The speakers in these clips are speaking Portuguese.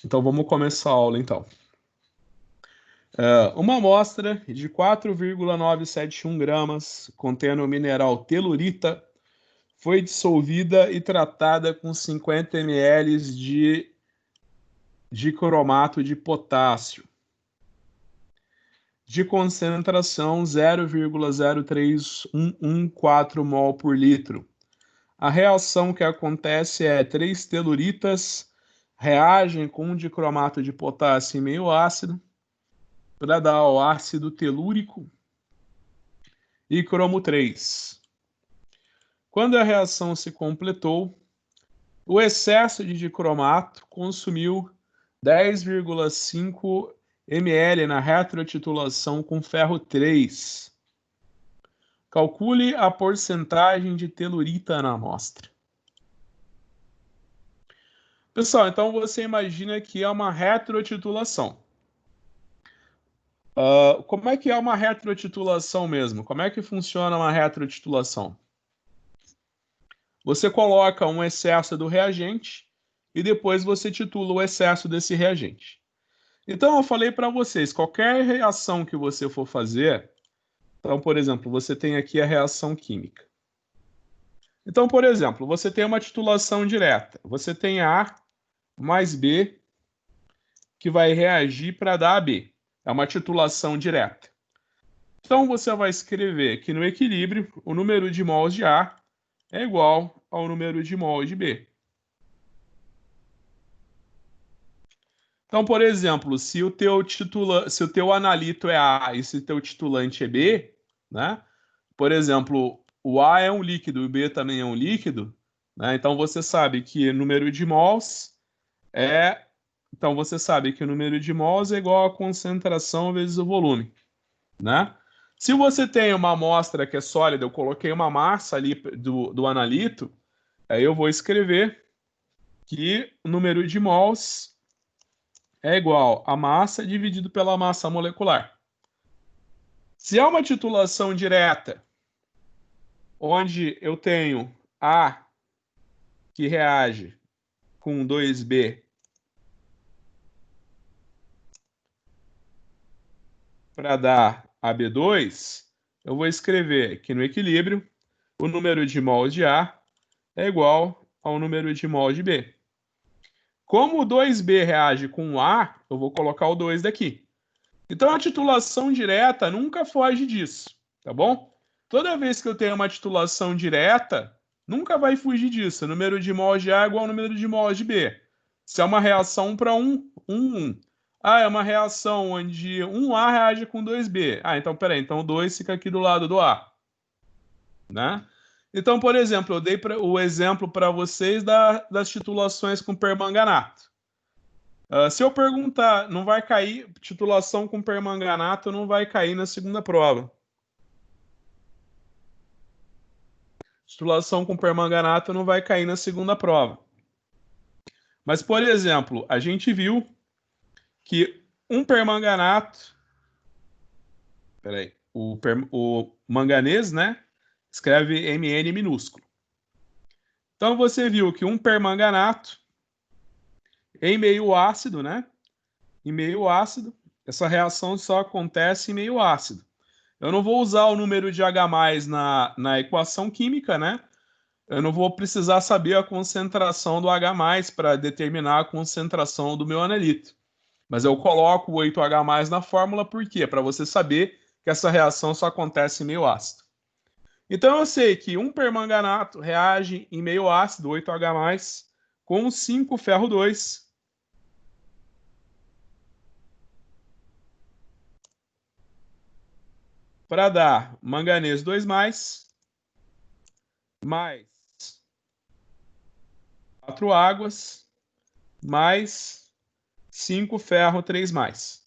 Então vamos começar a aula então. Uma amostra de 4,971 gramas contendo o mineral telurita foi dissolvida e tratada com 50 ml de dicromato de potássio de concentração 0,03114 mol por litro. A reação que acontece é 3 teluritas reagem com um dicromato de potássio em meio ácido para dar o ácido telúrico e cromo 3. Quando a reação se completou, o excesso de dicromato consumiu 10,5 ml na retrotitulação com ferro 3. Calcule a porcentagem de telurita na amostra. Pessoal, então você imagina que é uma retrotitulação. Como é que é uma retrotitulação mesmo? Como é que funciona uma retrotitulação? Você coloca um excesso do reagente e depois você titula o excesso desse reagente. Então, eu falei para vocês, qualquer reação que você for fazer, então, por exemplo, você tem aqui a reação química. Então, por exemplo, você tem uma titulação direta. Você tem A mais B que vai reagir para dar AB. É uma titulação direta. Então, você vai escrever que no equilíbrio, o número de mols de A é igual ao número de mols de B. Então, por exemplo, se o teu analito é A e se o teu titulante é B, né? Por exemplo, o A é um líquido e o B também é um líquido, né? Então você sabe que o número de mols é igual à concentração vezes o volume, né? Se você tem uma amostra que é sólida, eu coloquei uma massa ali do analito, aí eu vou escrever que o número de mols é igual a massa dividido pela massa molecular. Se é uma titulação direta, onde eu tenho A que reage com 2B para dar AB2, eu vou escrever que no equilíbrio o número de mols de A é igual ao número de mols de B. Como o 2B reage com o A, eu vou colocar o 2 daqui. Então a titulação direta nunca foge disso, tá bom? Toda vez que eu tenho uma titulação direta, nunca vai fugir disso. O número de mols de A é igual ao número de mols de B. Se é uma reação 1 para 1, 1. Ah, é uma reação onde 1A reage com 2B. Ah, então peraí, então o 2 fica aqui do lado do A, né? Então, por exemplo, eu dei o exemplo para vocês das titulações com permanganato. Se eu perguntar, não vai cair, titulação com permanganato não vai cair na segunda prova. Titulação com permanganato não vai cair na segunda prova. Mas, por exemplo, a gente viu que um permanganato, o manganês, né, escreve Mn minúsculo. Então, você viu que um permanganato em meio ácido, né, em meio ácido, essa reação só acontece em meio ácido. Eu não vou usar o número de H+ na equação química, né? Eu não vou precisar saber a concentração do H+ para determinar a concentração do meu analito. Mas eu coloco o 8H+ na fórmula, por quê? Para você saber que essa reação só acontece em meio ácido. Então eu sei que um permanganato reage em meio ácido, 8H+, com 5 ferro 2. Para dar manganês 2+, mais 4 águas, mais 5 ferro 3+.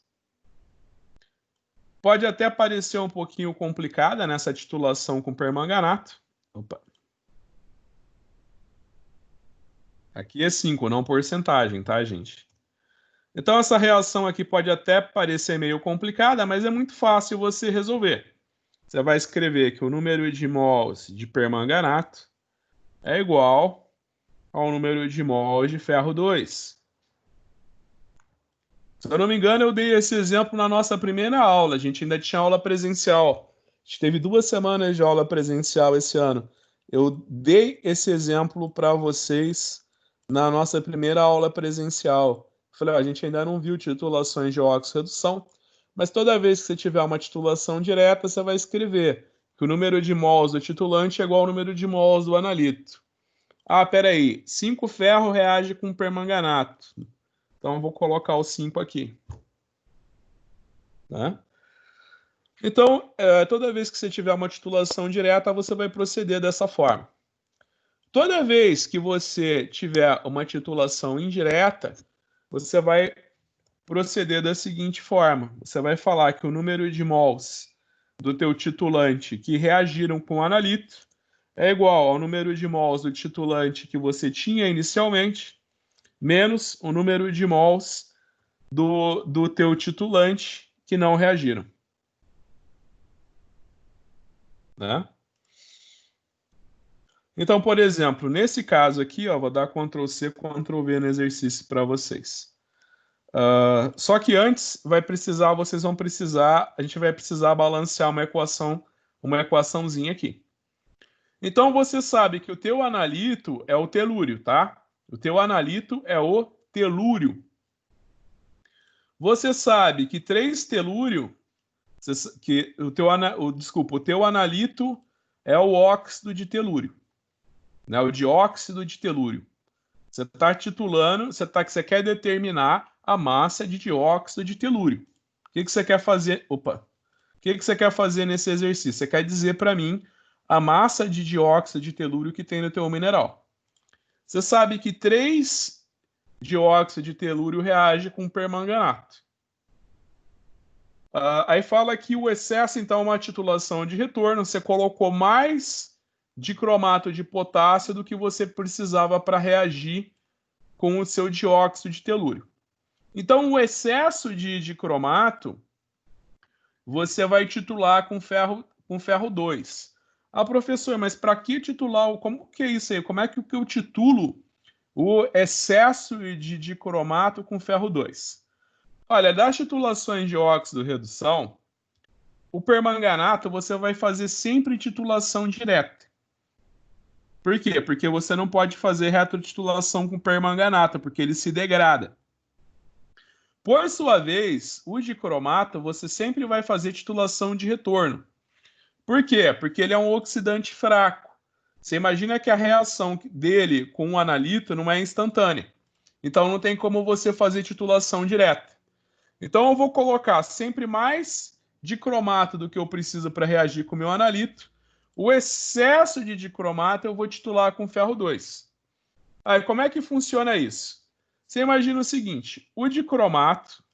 Pode até parecer um pouquinho complicada nessa titulação com permanganato. Opa. Aqui é 5, não porcentagem, tá, gente? Então essa reação aqui pode até parecer meio complicada, mas é muito fácil você resolver. Você vai escrever que o número de mols de permanganato é igual ao número de mols de ferro 2. Se eu não me engano, eu dei esse exemplo na nossa primeira aula. A gente ainda tinha aula presencial. A gente teve 2 semanas de aula presencial esse ano. Eu dei esse exemplo para vocês na nossa primeira aula presencial. Falei, ó, a gente ainda não viu titulações de óxido-redução, mas toda vez que você tiver uma titulação direta, você vai escrever que o número de mols do titulante é igual ao número de mols do analito. Ah, peraí, 5 ferro reage com permanganato. Então, eu vou colocar o 5 aqui. Né? Então, toda vez que você tiver uma titulação direta, você vai proceder dessa forma. Toda vez que você tiver uma titulação indireta, você vai proceder da seguinte forma. Você vai falar que o número de mols do teu titulante que reagiram com o analito é igual ao número de mols do titulante que você tinha inicialmente, menos o número de mols do teu titulante que não reagiram. Né? Então, por exemplo, nesse caso aqui, ó, vou dar Ctrl+C, Ctrl+V no exercício para vocês. Só que antes a gente vai precisar balancear uma equaçãozinha aqui. Então você sabe que o teu analito é o telúrio, tá? O teu analito é o telúrio. Você sabe que 3 telúrio, que o teu analito é o óxido de telúrio, né? O dióxido de telúrio. Você está titulando, você quer determinar a massa de dióxido de telúrio. O que você quer fazer? Opa! O que você quer fazer nesse exercício? Você quer dizer para mim a massa de dióxido de telúrio que tem no teu mineral. Você sabe que 3 dióxido de telúrio reage com permanganato. Aí fala que o excesso, então, é uma titulação de retorno. Você colocou mais dicromato de potássio do que você precisava para reagir com o seu dióxido de telúrio. Então, o excesso de dicromato você vai titular com ferro 2. Ah, professor, mas para que titular? Como que é isso aí? Como é que eu titulo o excesso de dicromato com ferro 2? Olha, das titulações de óxido-redução, o permanganato você vai fazer sempre titulação direta. Por quê? Porque você não pode fazer retrotitulação com permanganato, porque ele se degrada. Por sua vez, o dicromato você sempre vai fazer titulação de retorno. Por quê? Porque ele é um oxidante fraco. Você imagina que a reação dele com o analito não é instantânea. Então não tem como você fazer titulação direta. Então eu vou colocar sempre mais dicromato do que eu preciso para reagir com o meu analito. O excesso de dicromato eu vou titular com ferro 2. Aí como é que funciona isso? Você imagina o seguinte, o dicromato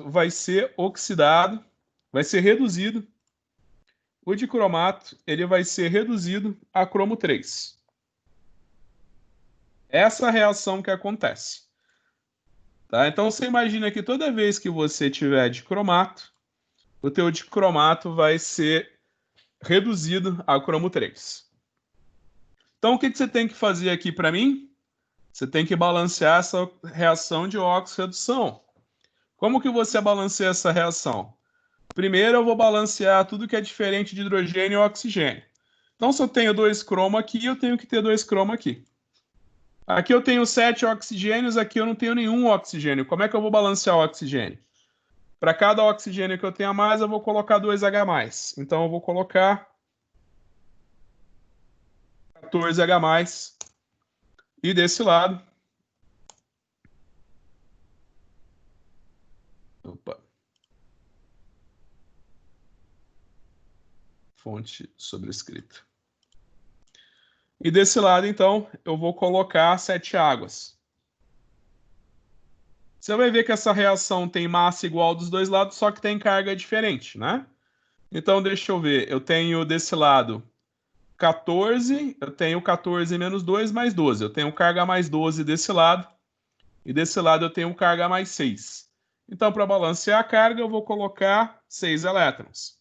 vai ser oxidado, vai ser reduzido. O dicromato ele vai ser reduzido a cromo 3. Essa é a reação que acontece. Tá? Então você imagina que toda vez que você tiver dicromato, o teu dicromato vai ser reduzido a cromo 3. Então o que você tem que fazer aqui para mim? Você tem que balancear essa reação de óxido-redução. Como que você balanceia essa reação? Primeiro eu vou balancear tudo que é diferente de hidrogênio e oxigênio. Então, se eu tenho 2 cromo aqui, eu tenho que ter 2 cromo aqui. Aqui eu tenho 7 oxigênios, aqui eu não tenho nenhum oxigênio. Como é que eu vou balancear o oxigênio? Para cada oxigênio que eu tenho a mais, eu vou colocar 2H+. Então, eu vou colocar 14H+. E desse lado... Opa. Fonte sobrescrita. E desse lado, então, eu vou colocar 7 águas. Você vai ver que essa reação tem massa igual dos dois lados, só que tem carga diferente, né? Então, deixa eu ver. Eu tenho desse lado 14, eu tenho 14 menos 2 mais 12. Eu tenho carga mais 12 desse lado, e desse lado eu tenho carga mais 6. Então, para balancear a carga, eu vou colocar 6 elétrons.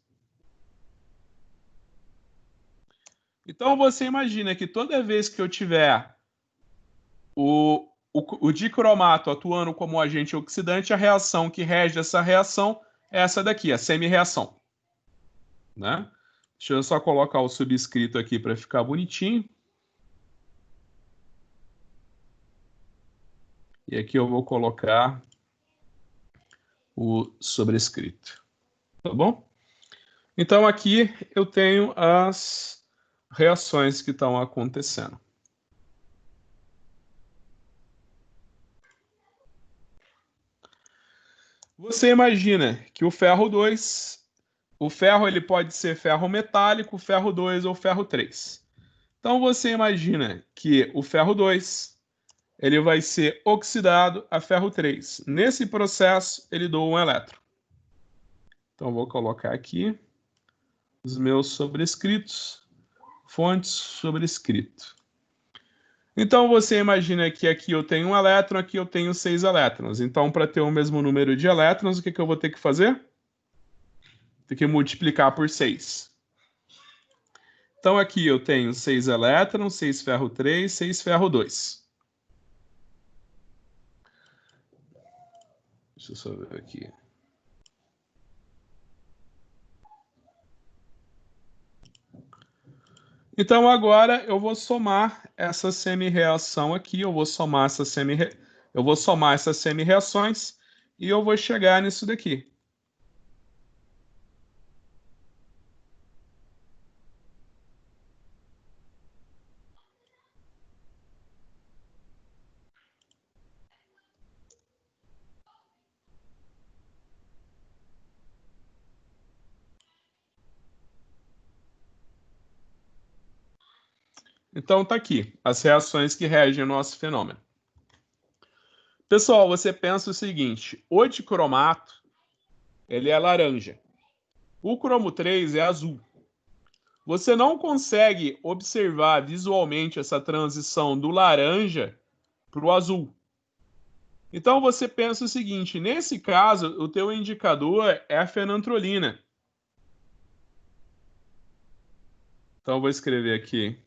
Então, você imagina que toda vez que eu tiver o dicromato atuando como agente oxidante, a reação que rege essa reação é essa daqui, a semi-reação. Né? Deixa eu só colocar o subscrito aqui para ficar bonitinho. E aqui eu vou colocar o sobrescrito. Tá bom? Então, aqui eu tenho as reações que estão acontecendo. Você imagina que o ferro 2, o ferro ele pode ser ferro metálico, ferro 2 ou ferro 3. Então, você imagina que o ferro 2 ele vai ser oxidado a ferro 3. Nesse processo, ele doa um elétron. Então, vou colocar aqui os meus sobrescritos, fontes sobrescrito. Então, você imagina que aqui eu tenho um elétron, aqui eu tenho 6 elétrons. Então, para ter o mesmo número de elétrons, o que eu vou ter que fazer? Tem que multiplicar por 6. Então, aqui eu tenho 6 elétrons, 6 ferro 3, 6 ferro 2. Deixa eu só ver aqui. Então, agora eu vou somar essa semi-reação aqui, eu vou somar essas semi-reações e eu vou chegar nisso daqui. Então, está aqui, as reações que regem o nosso fenômeno. Pessoal, você pensa o seguinte, o dicromato, ele é laranja. O cromo 3 é azul. Você não consegue observar visualmente essa transição do laranja para o azul. Então, você pensa o seguinte, nesse caso, o teu indicador é a fenantrolina. Então, eu vou escrever aqui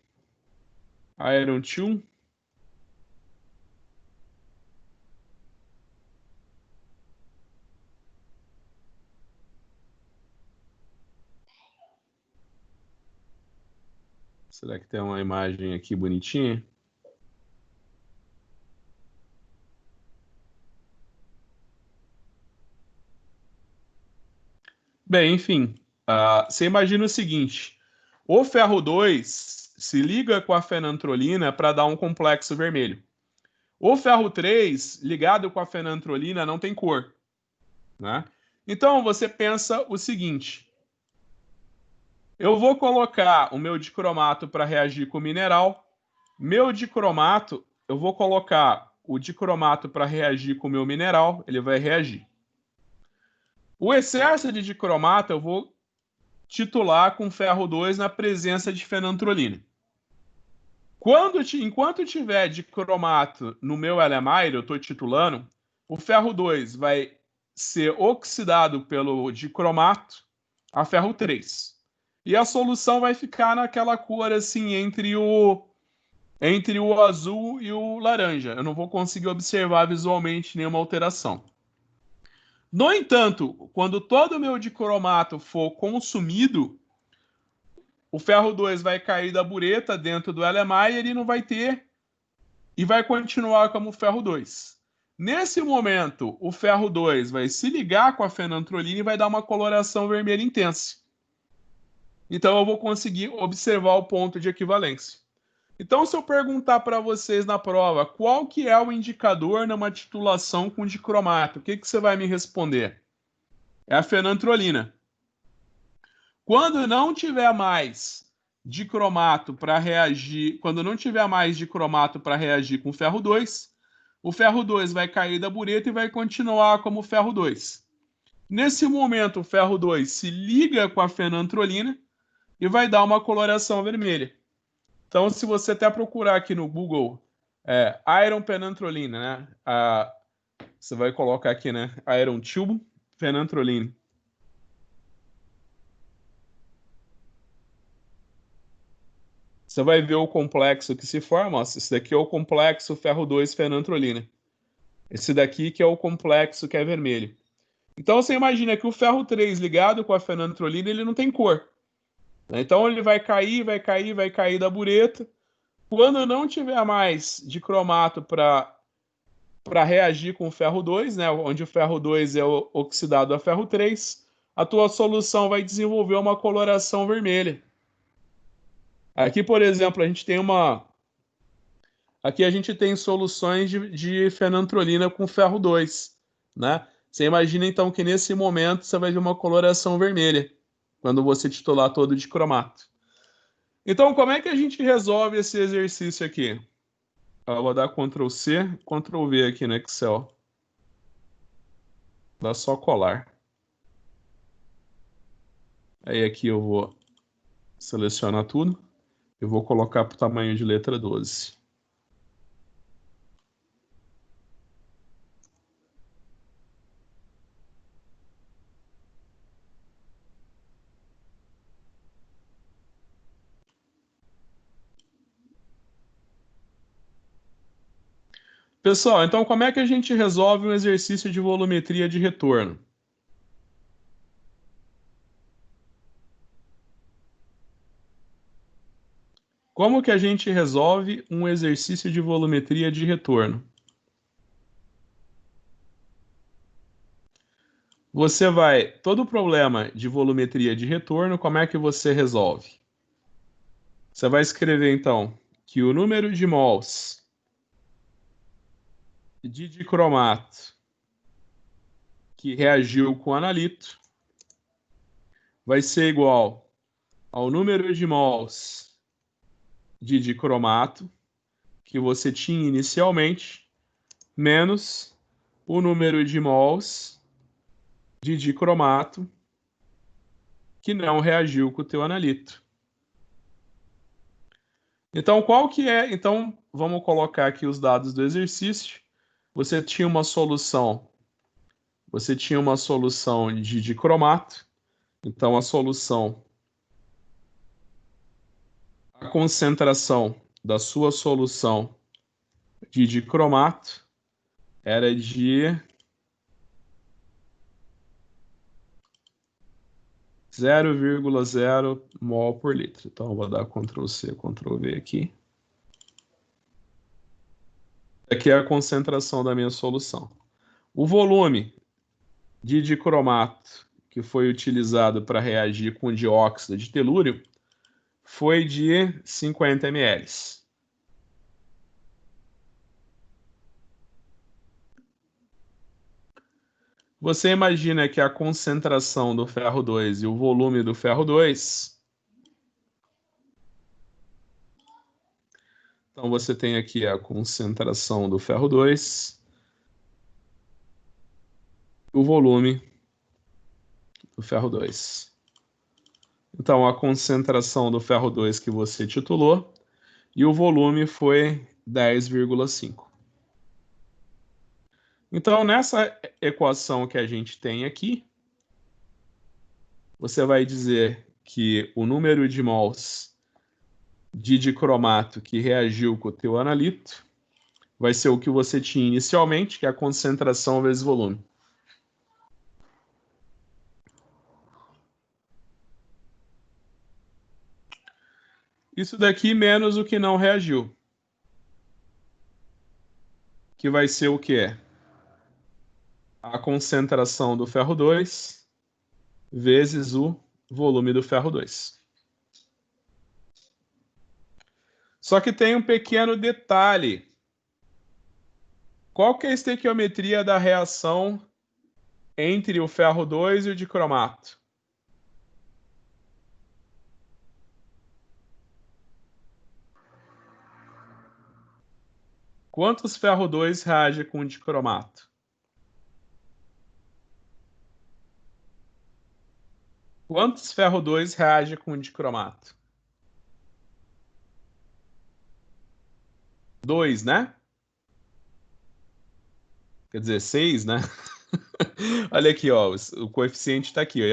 Iron 2. Será que tem uma imagem aqui bonitinha? Bem, enfim, você imagina o seguinte, o ferro 2 se liga com a fenantrolina para dar um complexo vermelho. O ferro 3, ligado com a fenantrolina, não tem cor. Né? Então, você pensa o seguinte, eu vou colocar o meu dicromato para reagir com o mineral, meu dicromato, eu vou colocar o dicromato para reagir com o meu mineral, ele vai reagir. O excesso de dicromato eu vou titular com ferro 2 na presença de fenantrolina. Enquanto tiver dicromato no meu LMI, eu estou titulando, o ferro 2 vai ser oxidado pelo dicromato a ferro 3. E a solução vai ficar naquela cor assim entre o azul e o laranja. Eu não vou conseguir observar visualmente nenhuma alteração. No entanto, quando todo o meu dicromato for consumido, o ferro 2 vai cair da bureta dentro do LMI e ele não vai ter e vai continuar como ferro 2. Nesse momento, o ferro 2 vai se ligar com a fenantrolina e vai dar uma coloração vermelha intensa. Então eu vou conseguir observar o ponto de equivalência. Então, se eu perguntar para vocês na prova qual que é o indicador numa titulação com dicromato, o que você vai me responder? É a fenantrolina. Quando não tiver mais dicromato para reagir, quando não tiver mais dicromato para reagir com ferro 2, o ferro 2 vai cair da bureta e vai continuar como ferro 2. Nesse momento, o ferro 2 se liga com a fenantrolina e vai dar uma coloração vermelha. Então, se você até procurar aqui no Google Iron Fenantrolina, né? Você vai colocar aqui, né? Iron Tube Fenantrolina. você vai ver o complexo que se forma. Ó, esse daqui é o complexo ferro 2 fenantrolina. Esse daqui que é o complexo que é vermelho. Então você imagina que o ferro 3 ligado com a fenantrolina, ele não tem cor. Então ele vai cair, vai cair, vai cair da bureta. Quando não tiver mais de cromato para reagir com o ferro 2, né, onde o ferro 2 é oxidado a ferro 3, a tua solução vai desenvolver uma coloração vermelha. Aqui, por exemplo, aqui a gente tem soluções de fenantrolina com ferro 2, né? Você imagina então que nesse momento você vai ver uma coloração vermelha quando você titular todo de cromato. Então, como é que a gente resolve esse exercício aqui? Eu vou dar Ctrl C, Ctrl V aqui no Excel. Dá só colar. Aí aqui eu vou selecionar tudo. Eu vou colocar para o tamanho de letra 12. Pessoal, então como é que a gente resolve um exercício de volumetria de retorno? Como que a gente resolve um exercício de volumetria de retorno? Todo problema de volumetria de retorno, como é que você resolve? Você vai escrever então que o número de mols de dicromato que reagiu com analito vai ser igual ao número de mols de dicromato que você tinha inicialmente, menos o número de mols de dicromato que não reagiu com o teu analito. Então, qual que é? Então, vamos colocar aqui os dados do exercício. Você tinha uma solução de dicromato. Então, a concentração da sua solução de dicromato era de 0,0 mol por litro. Então, eu vou dar Ctrl C, Ctrl V aqui. Aqui é a concentração da minha solução. O volume de dicromato que foi utilizado para reagir com dióxido de telúrio foi de 50 ml. Você imagina que a concentração do ferro 2 e o volume do ferro 2. Então você tem aqui a concentração do ferro 2, o volume do ferro 2. Então a concentração do ferro 2 que você titulou e o volume foi 10,5. Então, nessa equação que a gente tem aqui, você vai dizer que o número de mols de dicromato que reagiu com o teu analito vai ser o que você tinha inicialmente, que é a concentração vezes volume. Isso daqui menos o que não reagiu. Que vai ser o quê? A concentração do ferro 2 vezes o volume do ferro 2. Só que tem um pequeno detalhe. Qual que é a estequiometria da reação entre o ferro 2 e o dicromato? Quantos ferro 2 reage com o dicromato? Quantos ferro 2 reage com o dicromato? 2, né? Quer dizer, 6, né? Olha aqui, ó, o coeficiente está aqui. Eu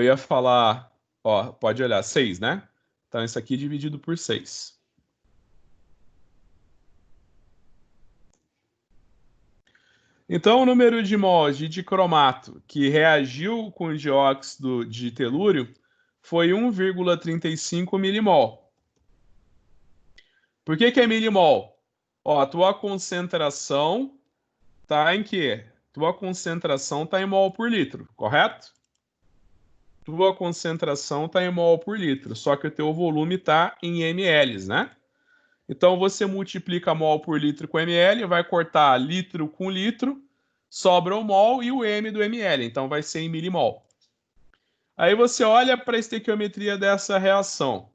ia falar Ó, pode olhar, 6, né? Então, isso aqui dividido por 6. Então, o número de mols de dicromato que reagiu com o dióxido de telúrio foi 1,35 milimol. Por que é milimol? Ó, a tua concentração está em quê? Tua concentração está em mol por litro, correto? Tua concentração está em mol por litro, só que o teu volume está em ml, né? Então, você multiplica mol por litro com ml, vai cortar litro com litro, sobra o mol e o m do ml, então vai ser em milimol. Aí você olha para a estequiometria dessa reação.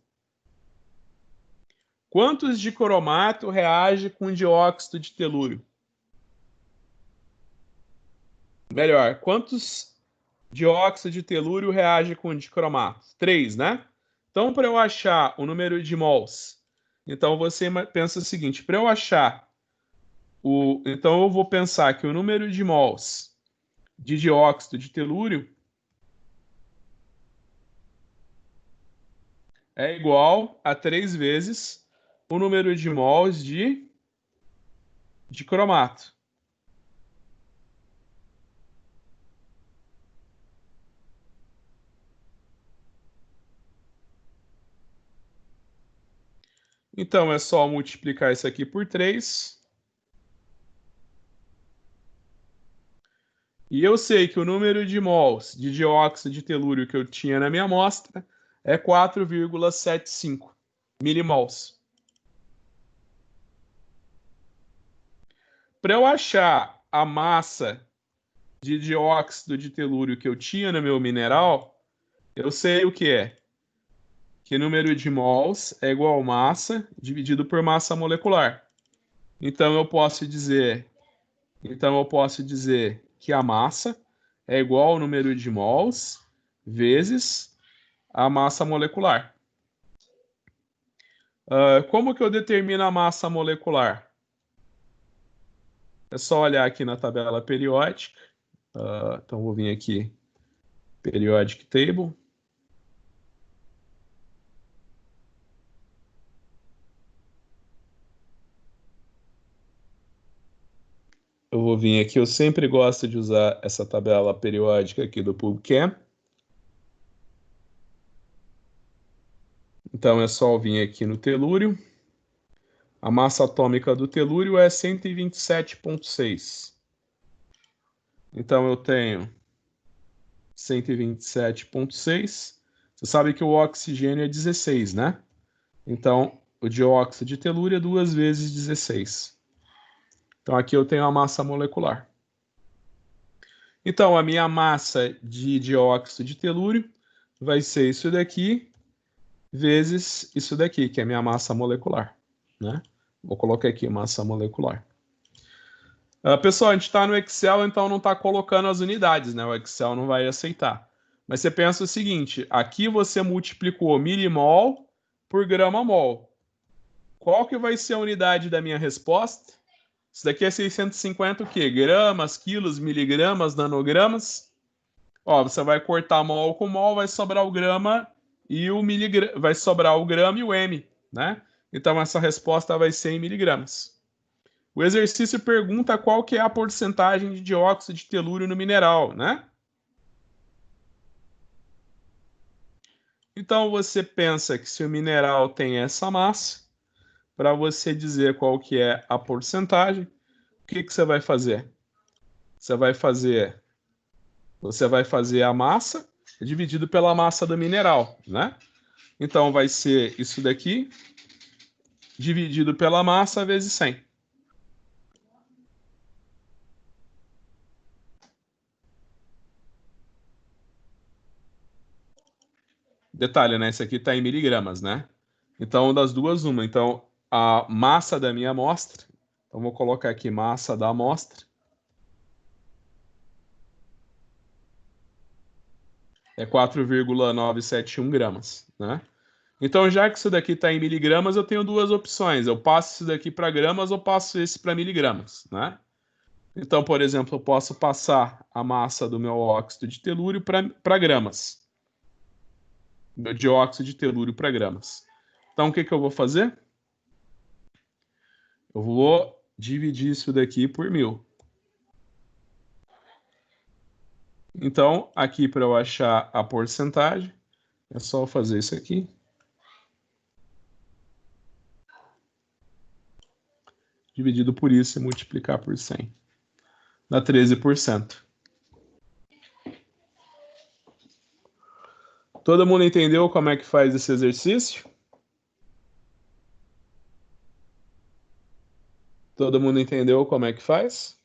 Quantos de cromato reage com dióxido de telúrio? Melhor, quantos dióxido de telúrio reage com dicromato? 3, né? Então, para eu achar o número de mols, então você pensa o seguinte, para eu achar então eu vou pensar que o número de mols de dióxido de telúrio é igual a 3 vezes o número de mols de cromato. Então é só multiplicar isso aqui por 3. E eu sei que o número de mols de dióxido de telúrio que eu tinha na minha amostra é 4,75 milimols. Para eu achar a massa de dióxido de telúrio que eu tinha no meu mineral, eu sei o que é. Que número de mols é igual a massa dividido por massa molecular. Então eu posso dizer que a massa é igual ao número de mols vezes a massa molecular. Como que eu determino a massa molecular? É só olhar aqui na tabela periódica. Então vou vir aqui, Periodic Table. Eu vou vir aqui, eu sempre gosto de usar essa tabela periódica aqui do PubChem. Então é só vir aqui no telúrio. A massa atômica do telúrio é 127,6. Então eu tenho 127,6. Você sabe que o oxigênio é 16, né? Então o dióxido de telúrio é 2 vezes 16. Então aqui eu tenho a massa molecular. Então a minha massa de dióxido de telúrio vai ser isso daqui vezes isso daqui, que é a minha massa molecular, né? Vou colocar aqui massa molecular. Pessoal, a gente está no Excel, então não está colocando as unidades, né? O Excel não vai aceitar. Mas você pensa o seguinte, aqui você multiplicou milimol por grama-mol. Qual que vai ser a unidade da minha resposta? Isso daqui é 650 o quê? Gramas, quilos, miligramas, nanogramas? Ó, você vai cortar mol com mol, vai sobrar o grama e o miligrama, vai sobrar o grama e o m, né? Então essa resposta vai ser em miligramas. O exercício pergunta qual que é a porcentagem de dióxido de telúrio no mineral, né? Então você pensa que se o mineral tem essa massa, para você dizer qual que é a porcentagem, o que que você vai fazer? Você vai fazer a massa dividido pela massa do mineral, né? Então vai ser isso daqui dividido pela massa vezes 100. Detalhe, né? Esse aqui está em miligramas, né? Então, das duas, uma. Então, a massa da minha amostra, então vou colocar aqui massa da amostra, é 4,971 gramas, né? Então, já que isso daqui está em miligramas, eu tenho duas opções. Eu passo isso daqui para gramas ou passo esse para miligramas, né? Então, por exemplo, eu posso passar a massa do meu óxido de telúrio para gramas. meu dióxido de telúrio para gramas. Então, o que eu vou fazer? Eu vou dividir isso daqui por 1000. Então, aqui para eu achar a porcentagem, é só eu fazer isso aqui. Dividido por isso e multiplicar por 100. Dá 13%. Todo mundo entendeu como é que faz esse exercício? Todo mundo entendeu como é que faz?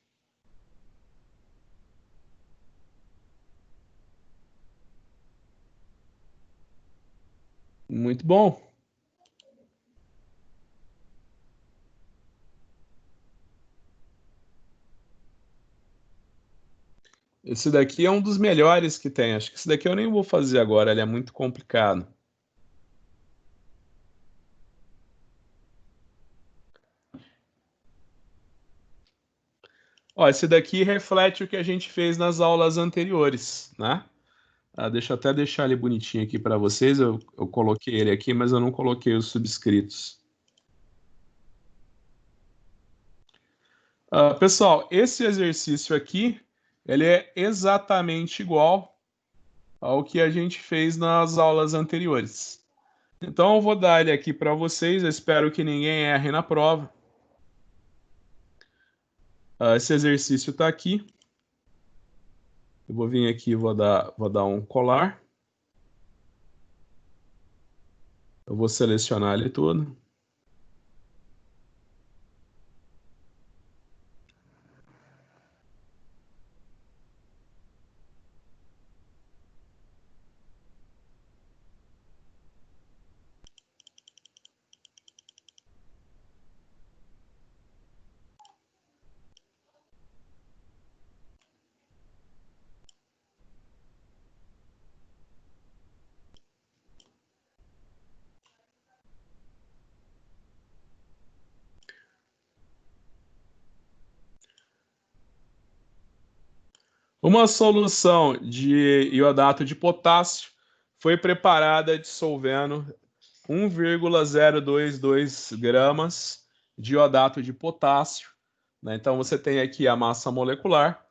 Muito bom. Esse daqui é um dos melhores que tem. Acho que esse daqui eu nem vou fazer agora, ele é muito complicado. Ó, esse daqui reflete o que a gente fez nas aulas anteriores, né? Deixa eu até deixar ele bonitinho aqui para vocês. Eu coloquei ele aqui, mas eu não coloquei os subscritos. Pessoal, esse exercício aqui, ele é exatamente igual ao que a gente fez nas aulas anteriores. Então, eu vou dar ele aqui para vocês. Eu espero que ninguém erre na prova. Esse exercício está aqui. Eu vou vir aqui e vou dar um colar. Eu vou selecionar ele todo. Uma solução de iodato de potássio foi preparada dissolvendo 1,022 gramas de iodato de potássio, né? Então você tem aqui a massa molecular.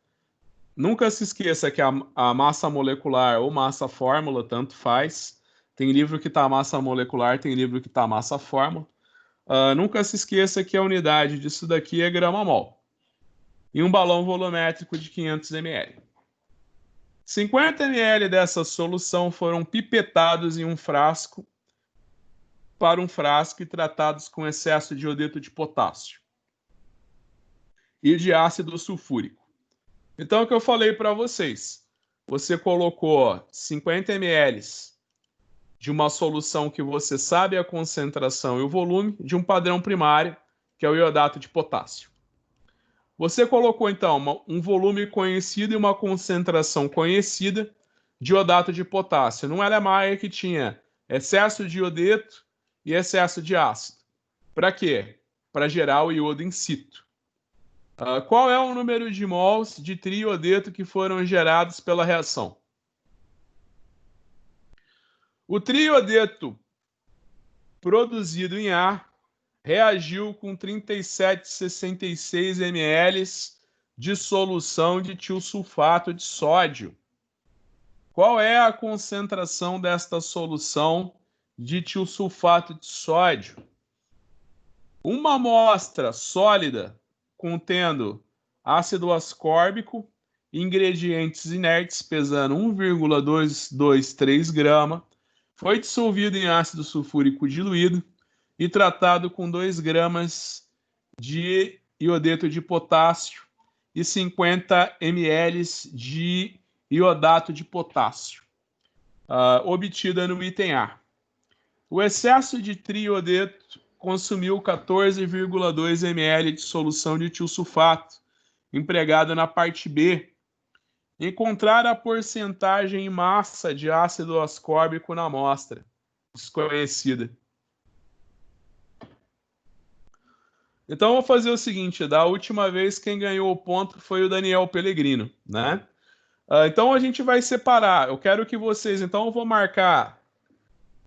Nunca se esqueça que a massa molecular ou massa fórmula, tanto faz. Tem livro que está massa molecular, tem livro que está massa fórmula. Nunca se esqueça que a unidade disso daqui é grama-mol. E um balão volumétrico de 500 ml. 50 ml dessa solução foram pipetados em um frasco para um frasco e tratados com excesso de iodeto de potássio e de ácido sulfúrico. Então, o que eu falei para vocês, você colocou 50 ml de uma solução que você sabe a concentração e o volume de um padrão primário, que é o iodato de potássio. Você colocou, então, um volume conhecido e uma concentração conhecida de iodato de potássio. Não era Maia que tinha excesso de iodeto e excesso de ácido. Para quê? Para gerar o iodo in situ. Qual é o número de mols de triiodeto que foram gerados pela reação? O triiodeto produzido em ar reagiu com 37,66 ml de solução de tiosulfato de sódio. Qual é a concentração desta solução de tiosulfato de sódio? Uma amostra sólida contendo ácido ascórbico, ingredientes inertes pesando 1,223 grama, foi dissolvido em ácido sulfúrico diluído e tratado com 2 gramas de iodeto de potássio e 50 ml de iodato de potássio, obtida no item A. O excesso de triodeto consumiu 14,2 ml de solução de tiosulfato, empregado na parte B. Encontrar a porcentagem em massa de ácido ascórbico na amostra, desconhecida. Então, eu vou fazer o seguinte, da última vez quem ganhou o ponto foi o Daniel Pellegrino, né? Então, a gente vai separar. Eu quero que vocês... Então, eu vou marcar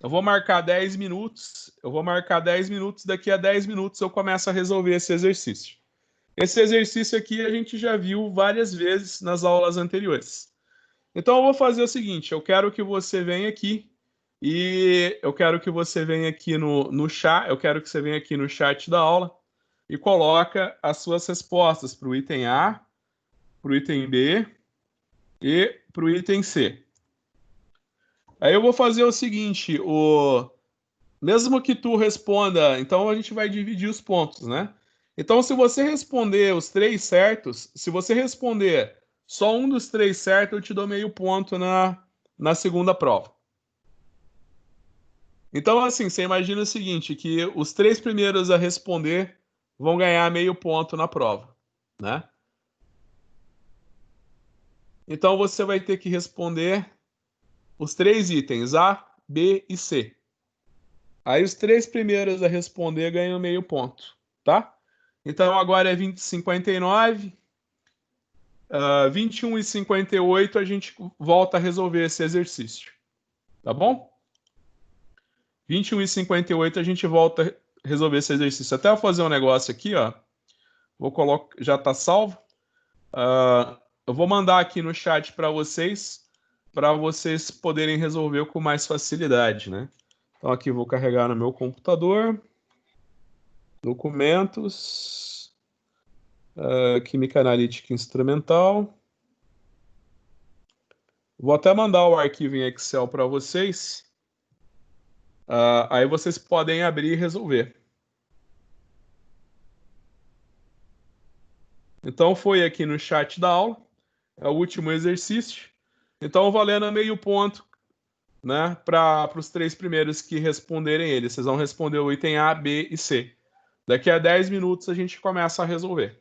Eu vou marcar 10 minutos. Eu vou marcar 10 minutos. Daqui a 10 minutos eu começo a resolver esse exercício. Esse exercício aqui a gente já viu várias vezes nas aulas anteriores. Então eu vou fazer o seguinte: eu quero que você venha aqui e eu quero que você venha aqui no chat. Eu quero que você venha aqui no chat da aula e coloca as suas respostas para o item A, para o item B e para o item C. Aí eu vou fazer o seguinte: mesmo que tu responda, então a gente vai dividir os pontos, né? Então, se você responder os três certos, se você responder só um dos três certos, eu te dou meio ponto na segunda prova. Então, assim, você imagina o seguinte, que os três primeiros a responder vão ganhar meio ponto na prova, né? Então, você vai ter que responder os três itens, A, B e C. Aí, os três primeiros a responder ganham meio ponto, tá? Então, agora é 20,59. 21,58 a gente volta a resolver esse exercício, tá bom? 21,58 a gente volta a resolver esse exercício. Até eu fazer um negócio aqui, ó. Vou colocar, já está salvo. Eu vou mandar aqui no chat para vocês poderem resolver com mais facilidade, né? Então aqui vou carregar no meu computador, documentos, química analítica instrumental. Vou até mandar o arquivo em Excel para vocês. Aí vocês podem abrir e resolver. Então foi aqui no chat da aula, é o último exercício. Então valendo meio ponto, né, para os três primeiros que responderem ele. Vocês vão responder o item A, B e C. Daqui a 10 minutos a gente começa a resolver.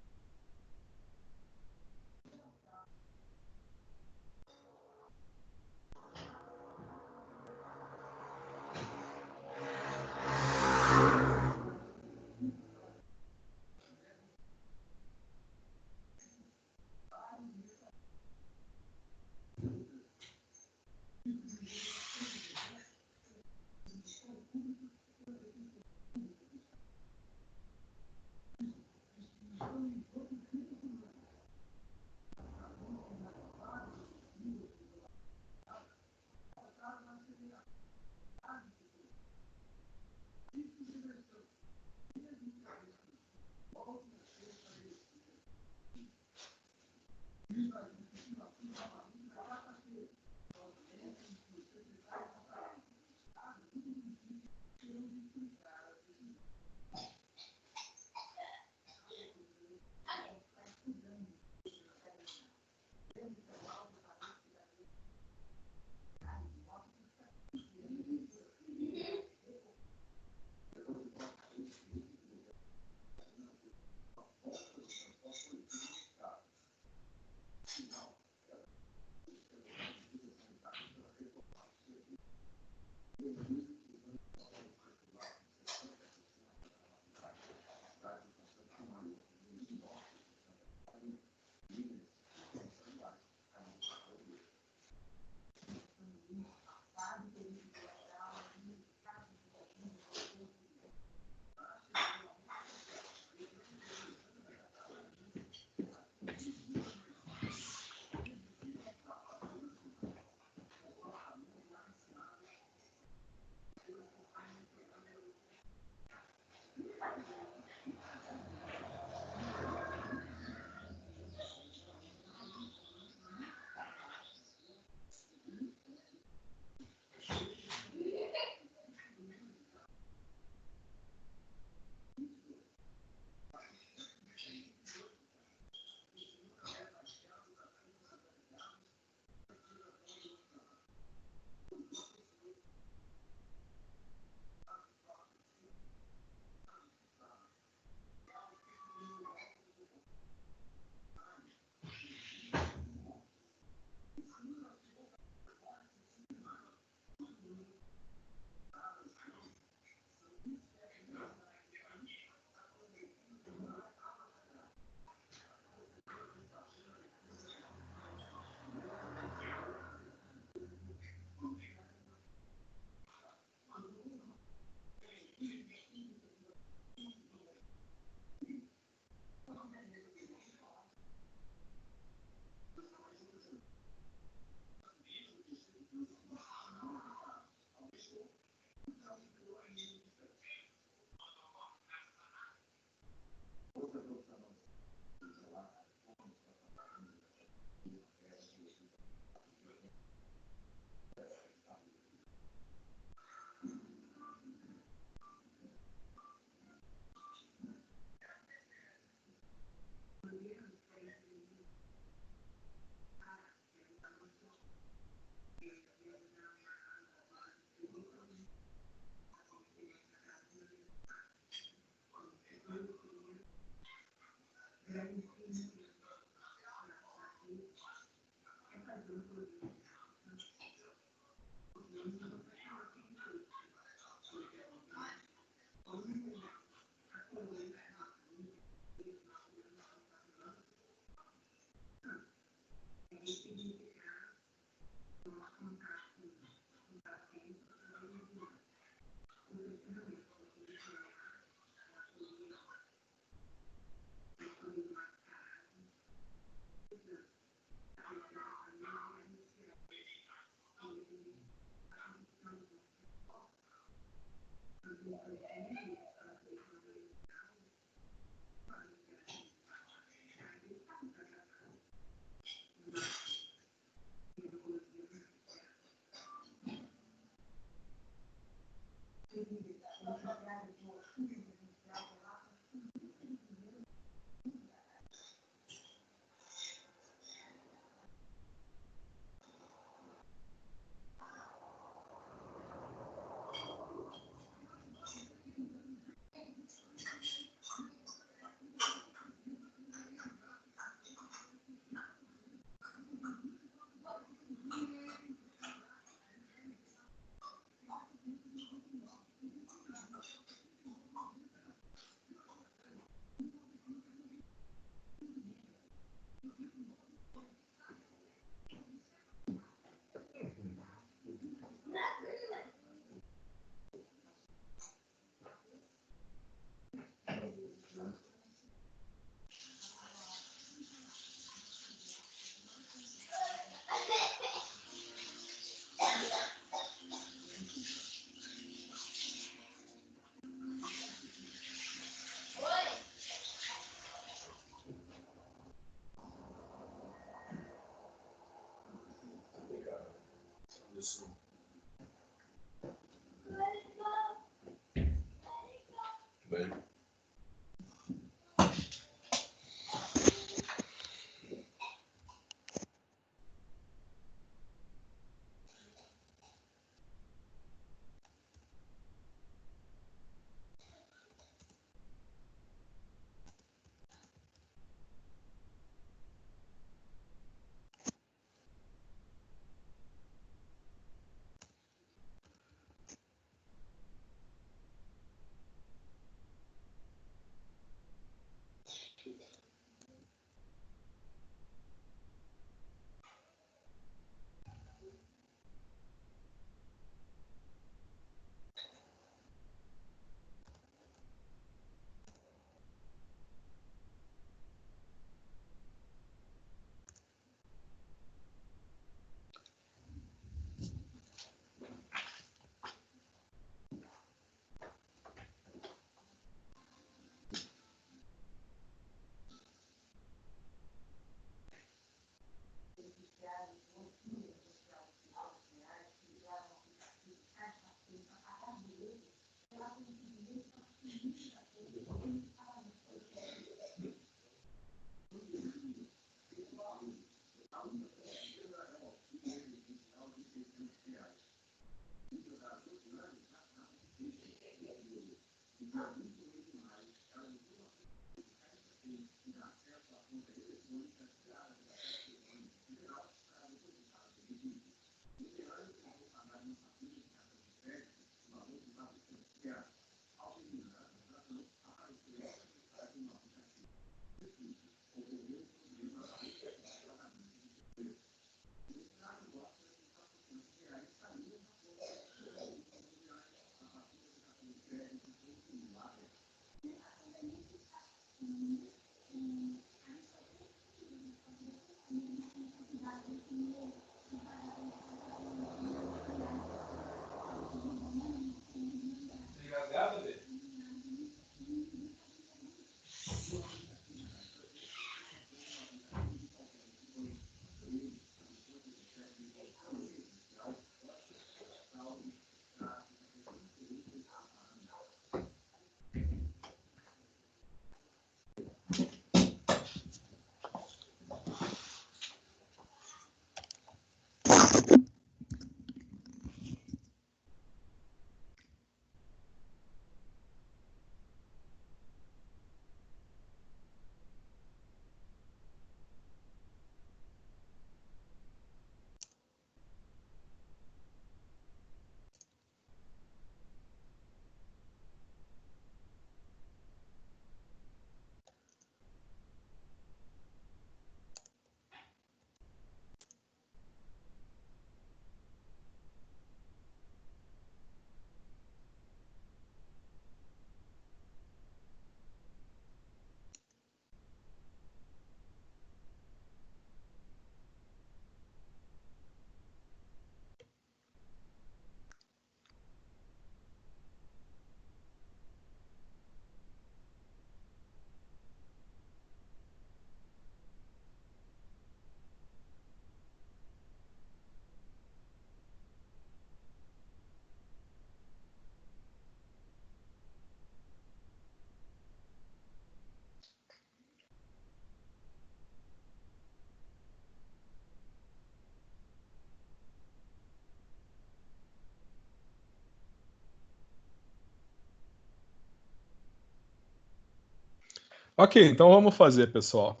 Ok, então vamos fazer, pessoal.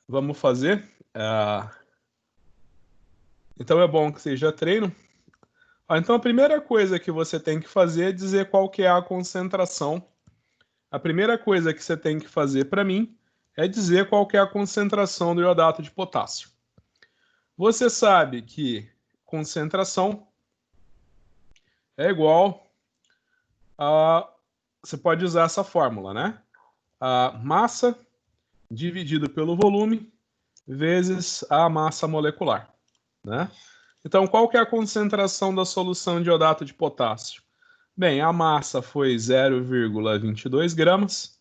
Vamos fazer. Então é bom que vocês já treinam. Então a primeira coisa que você tem que fazer é dizer qual que é a concentração. A primeira coisa que você tem que fazer para mim é dizer qual que é a concentração do iodato de potássio. Você sabe que concentração é igual a... Você pode usar essa fórmula, né? A massa dividido pelo volume vezes a massa molecular, né? Então, qual que é a concentração da solução de iodato de potássio? Bem, a massa foi 0,22 gramas,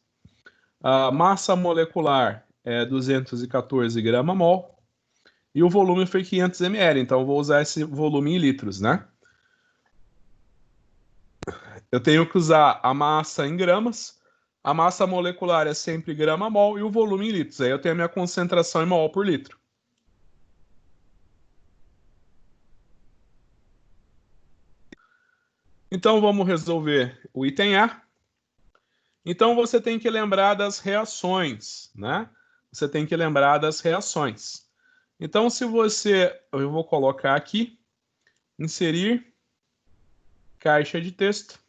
a massa molecular é 214 grama-mol e o volume foi 500 ml, então eu vou usar esse volume em litros, né? Eu tenho que usar a massa em gramas, a massa molecular é sempre grama-mol e o volume em litros. Aí eu tenho a minha concentração em mol por litro. Então vamos resolver o item A. Então você tem que lembrar das reações, né? Você tem que lembrar das reações. Então se você, eu vou colocar aqui, inserir caixa de texto.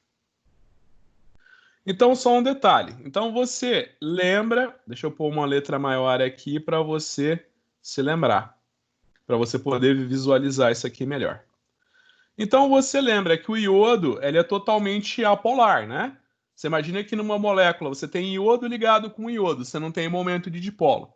Então só um detalhe. Então você lembra, deixa eu pôr uma letra maior aqui para você se lembrar, para você poder visualizar isso aqui melhor. Então você lembra que o iodo ele é totalmente apolar, né? Você imagina que numa molécula você tem iodo ligado com iodo, você não tem momento de dipolo.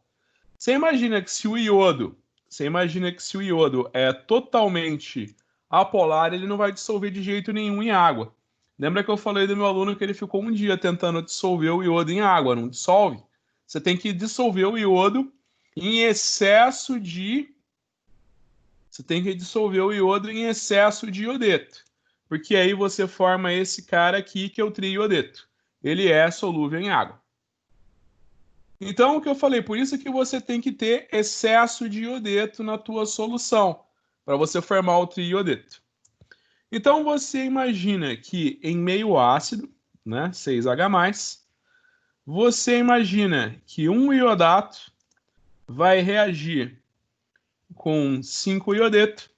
Você imagina que se o iodo, você imagina que se o iodo é totalmente apolar, ele não vai dissolver de jeito nenhum em água. Lembra que eu falei do meu aluno que ele ficou um dia tentando dissolver o iodo em água, não dissolve? Você tem que dissolver o iodo em excesso de você tem que dissolver o iodo em excesso de iodeto, porque aí você forma esse cara aqui que é o triiodeto. Ele é solúvel em água. Então, o que eu falei, por isso que você tem que ter excesso de iodeto na tua solução, para você formar o triiodeto. Então, você imagina que em meio ácido, né, 6H+, você imagina que um iodato vai reagir com 5 iodeto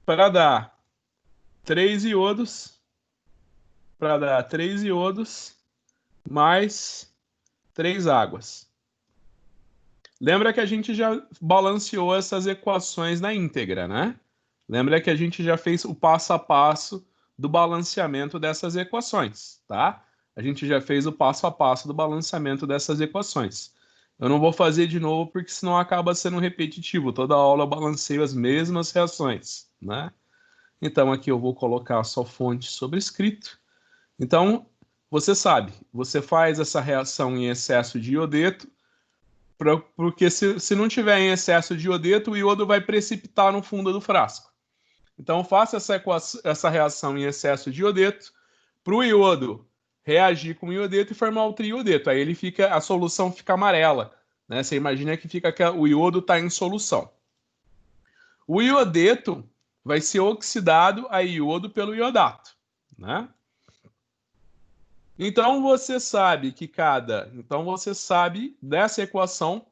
para dar 3 iodos para dar 3 iodos mais 3 águas. Lembra que a gente já balanceou essas equações na íntegra, né? Lembra que a gente já fez o passo a passo do balanceamento dessas equações, tá? A gente já fez o passo a passo do balanceamento dessas equações. Eu não vou fazer de novo porque senão acaba sendo repetitivo. Toda aula eu balanceio as mesmas reações, né? Então aqui eu vou colocar só fonte sobrescrito. Então, você sabe, você faz essa reação em excesso de iodeto, porque se não tiver em excesso de iodeto, o iodo vai precipitar no fundo do frasco. Então, faça essa reação em excesso de iodeto para o iodo reagir com o iodeto e formar o triodeto. Aí a solução fica amarela, né? Você imagina que o iodo está em solução. O iodeto vai ser oxidado a iodo pelo iodato, né? Então você sabe dessa equação,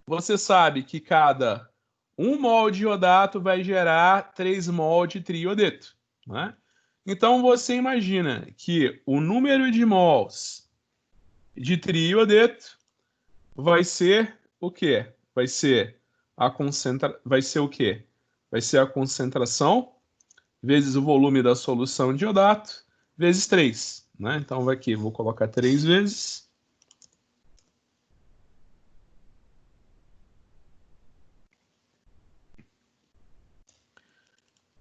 você sabe que cada 1 mol de iodato vai gerar 3 mol de triodeto, né? Então você imagina que o número de mols de triodeto vai ser o quê? Vai ser o quê? Vai ser a concentração vezes o volume da solução de iodato vezes 3, né? Então vai aqui, vou colocar 3 vezes.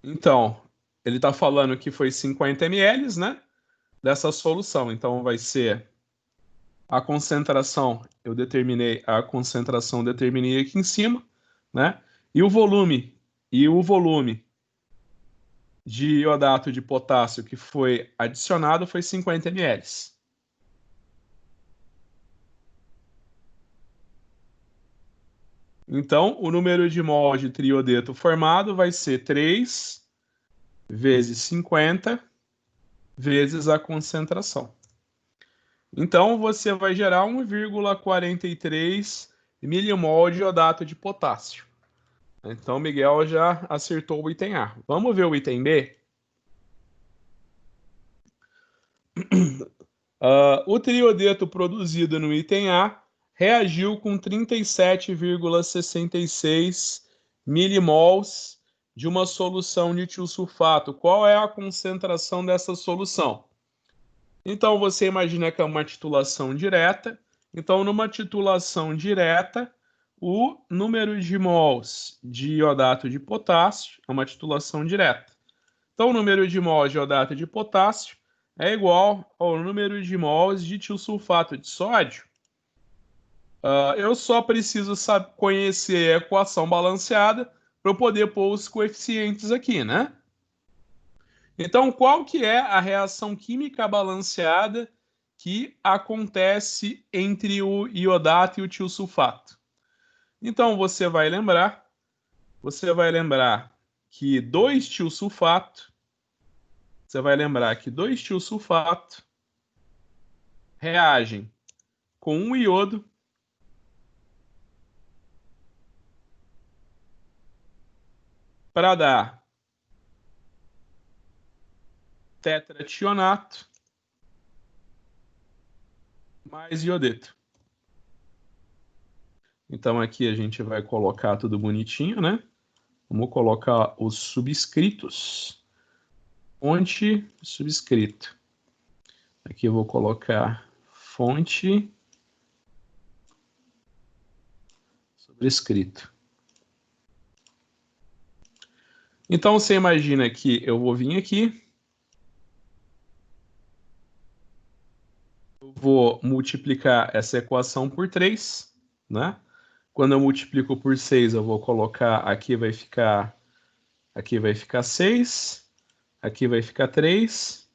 Então, ele está falando que foi 50 ml, né? Dessa solução. Então, vai ser a concentração, determinei aqui em cima, né? E o volume de iodato de potássio que foi adicionado foi 50 ml. Então, o número de mol de triodeto formado vai ser 3 vezes 50 vezes a concentração. Então, você vai gerar 1,43 milimol de iodato de potássio. Então, Miguel já acertou o item A. Vamos ver o item B? O triodeto produzido no item A reagiu com 37,66 milimols de uma solução de tiosulfato. Qual é a concentração dessa solução? Então, você imagina que é uma titulação direta. Então, numa titulação direta, o número de mols de iodato de potássio é uma titulação direta. Então, o número de mols de iodato de potássio é igual ao número de mols de tiosulfato de sódio. Eu só preciso conhecer a equação balanceada para eu poder pôr os coeficientes aqui, né? Então, qual que é a reação química balanceada que acontece entre o iodato e o tiosulfato? Então, você vai lembrar que 2-tiosulfato, reagem com um iodo para dar tetrationato mais iodeto. Então aqui a gente vai colocar tudo bonitinho, né? Vamos colocar os subscritos. Fonte, subscrito. Aqui eu vou colocar fonte, sobrescrito. Então você imagina que eu vou vir aqui, eu vou multiplicar essa equação por 3, né? Quando eu multiplico por 6, eu vou colocar, aqui vai ficar 6, aqui vai ficar 3,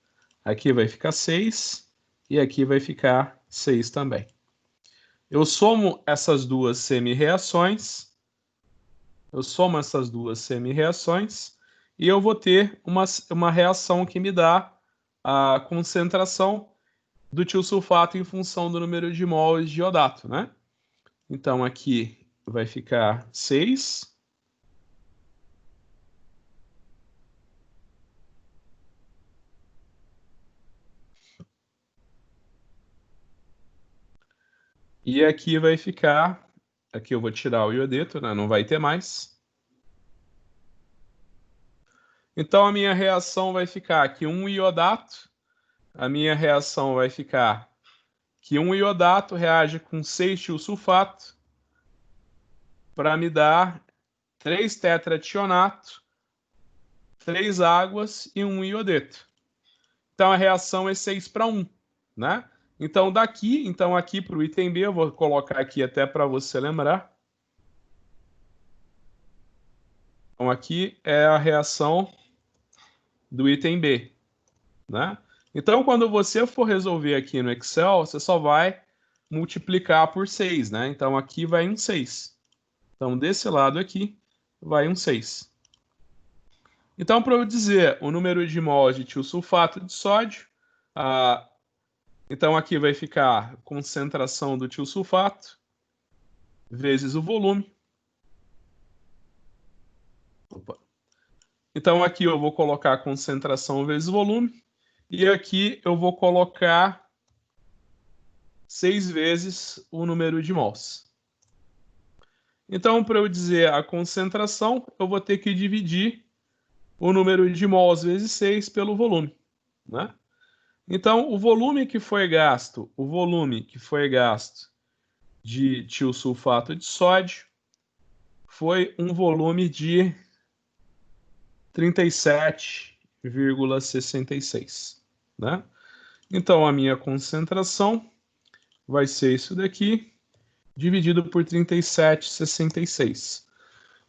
aqui vai ficar 6 e aqui vai ficar 6 também. Eu somo essas duas semi-reações, e eu vou ter uma reação que me dá a concentração do tiosulfato em função do número de mols de iodato, né? Então aqui vai ficar 6. E aqui vai ficar... Aqui eu vou tirar o iodeto, né? Não vai ter mais. Então, a minha reação vai ficar que um iodato, a minha reação vai ficar que um iodato reage com 6-tiosulfato para me dar 3 tetrationato, 3 águas e 1 iodeto. Então, a reação é 6-1, né? Então, aqui para o item B, eu vou colocar aqui até para você lembrar. Então, aqui é a reação do item B, né? Então, quando você for resolver aqui no Excel, você só vai multiplicar por 6, né? Então, aqui vai um 6. Então, desse lado aqui, vai um 6. Então, para eu dizer o número de mols de tiosulfato de sódio, então aqui vai ficar a concentração do tiosulfato vezes o volume. Opa. Então, aqui eu vou colocar a concentração vezes o volume. E aqui eu vou colocar 6 vezes o número de mols. Então, para eu dizer a concentração, eu vou ter que dividir o número de mols vezes 6 pelo volume, né? Então, o volume que foi gasto de tiosulfato de sódio foi um volume de 37,66, né? Então, a minha concentração vai ser isso daqui, dividido por 37,66.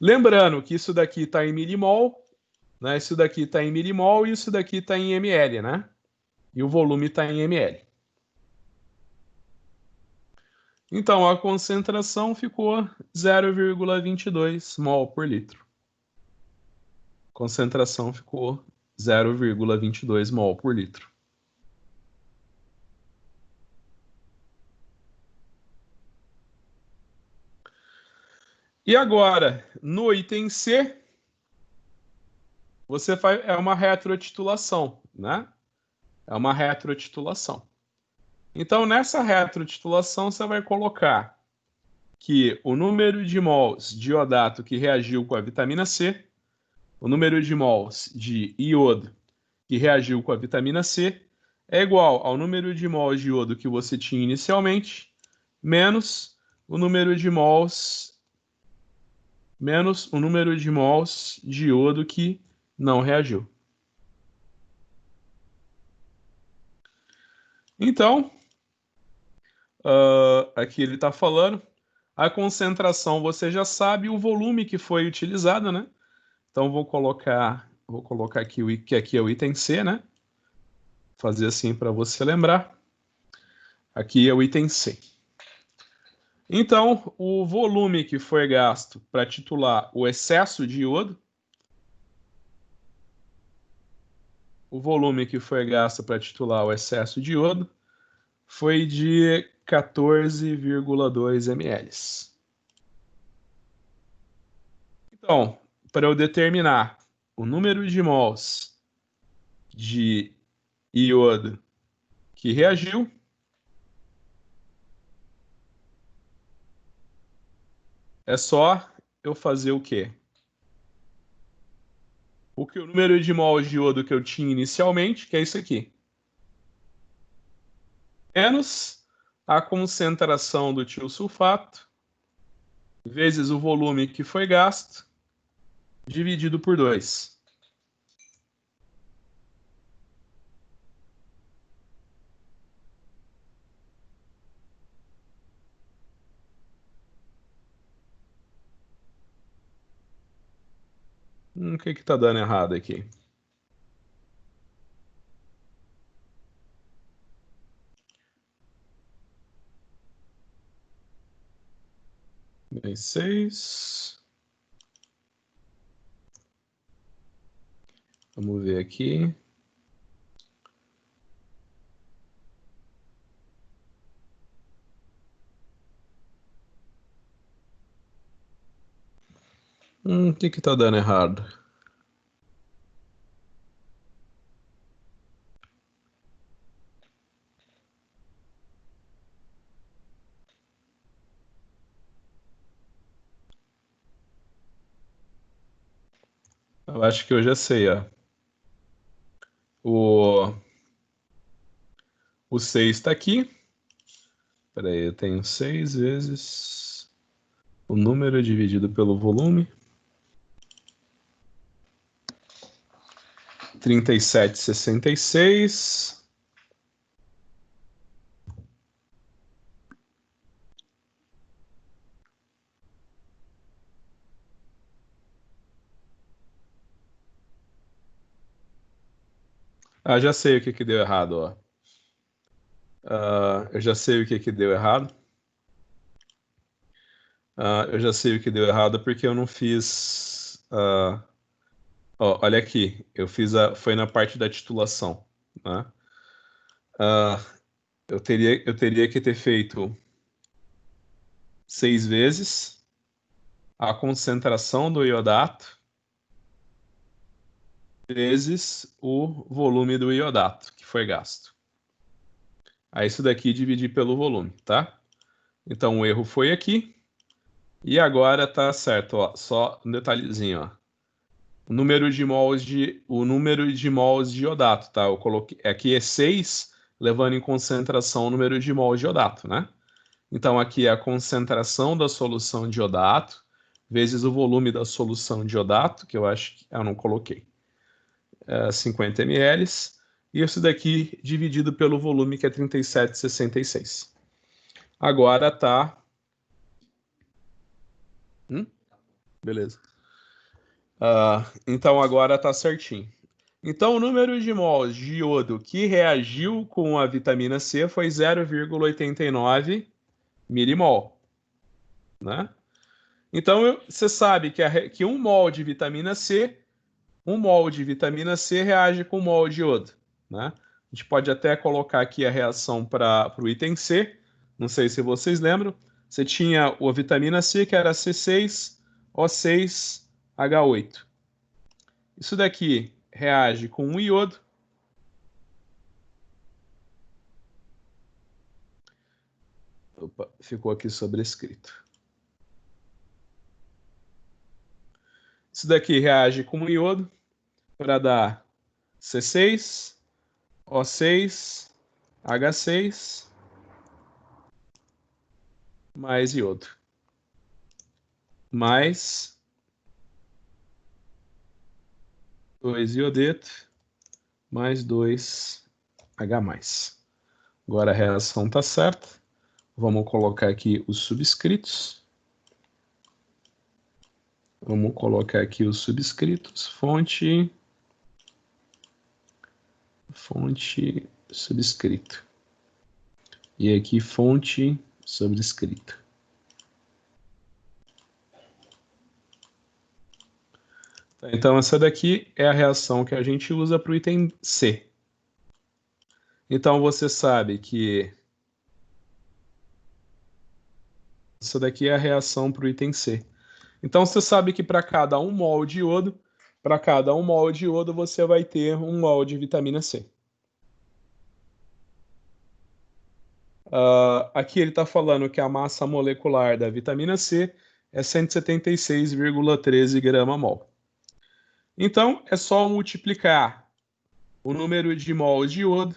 Lembrando que isso daqui está em milimol, né? Isso daqui está em milimol e isso daqui está em ml, né? E o volume está em ml. Então, a concentração ficou 0,22 mol por litro. Concentração ficou 0,22 mol por litro. E agora, no item C, você faz uma retrotitulação, né? É uma retrotitulação. Então, nessa retrotitulação, você vai colocar que o número de mols de iodato que reagiu com a vitamina C, o número de mols de iodo que reagiu com a vitamina C, é igual ao número de mols de iodo que você tinha inicialmente, menos o número de mols de iodo que não reagiu. Então, aqui ele está falando, a concentração você já sabe, o volume que foi utilizado, né? Então, vou colocar aqui que aqui é o item C, né? Fazer assim para você lembrar. Aqui é o item C. Então, o volume que foi gasto para titular o excesso de iodo, foi de 14,2 ml. Então, para eu determinar o número de mols de iodo que reagiu, é só eu fazer o quê? O número de mols de iodo que eu tinha inicialmente, que é isso aqui, menos a concentração do tiosulfato, vezes o volume que foi gasto, dividido por 2. O que está dando errado aqui? Bem, 6. Vamos ver aqui. O que está dando errado? Eu acho que eu já sei, ó. O 6 está aqui. Espera aí, eu tenho 6 vezes o número dividido pelo volume. 37,66. Ah, já sei o que que deu errado, ó. Eu já sei o que que deu errado. Eu já sei o que deu errado porque eu não fiz. Ó, olha aqui, eu fiz foi na parte da titulação, né? Eu teria que ter feito 6 vezes a concentração do iodato vezes o volume do iodato que foi gasto. Aí isso daqui dividir pelo volume, tá? Então o erro foi aqui. E agora tá certo, ó. Só um detalhezinho, ó. O número de mols de iodato, tá? Eu coloquei aqui é 6, levando em consideração o número de mols de iodato, né? Então aqui é a concentração da solução de iodato vezes o volume da solução de iodato, que eu acho que eu não coloquei. 50 ml. E isso daqui dividido pelo volume, que é 37,66. Agora tá. Beleza. Então agora tá certinho. Então o número de mols de iodo que reagiu com a vitamina C foi 0,89 milimol, né? Então você sabe que um mol de vitamina C, reage com um mol de iodo, né? A gente pode até colocar aqui a reação para o item C. Não sei se vocês lembram. Você tinha a vitamina C, que era C6O6H8. Isso daqui reage com um iodo. Opa, ficou aqui sobrescrito. Isso daqui reage com um iodo para dar C6O6H6 mais iodo. Mais 2 iodeto mais 2H+. Agora a reação está certa. Vamos colocar aqui os subscritos. Fonte subscrito. E aqui fonte sobrescrito. Então essa daqui é a reação que a gente usa para o item C. Então você sabe que essa daqui é a reação para o item C. Então você sabe que para cada 1 mol de iodo, você vai ter 1 mol de vitamina C. Aqui ele está falando que a massa molecular da vitamina C é 176,13 grama-mol. Então é só multiplicar o número de mols de iodo.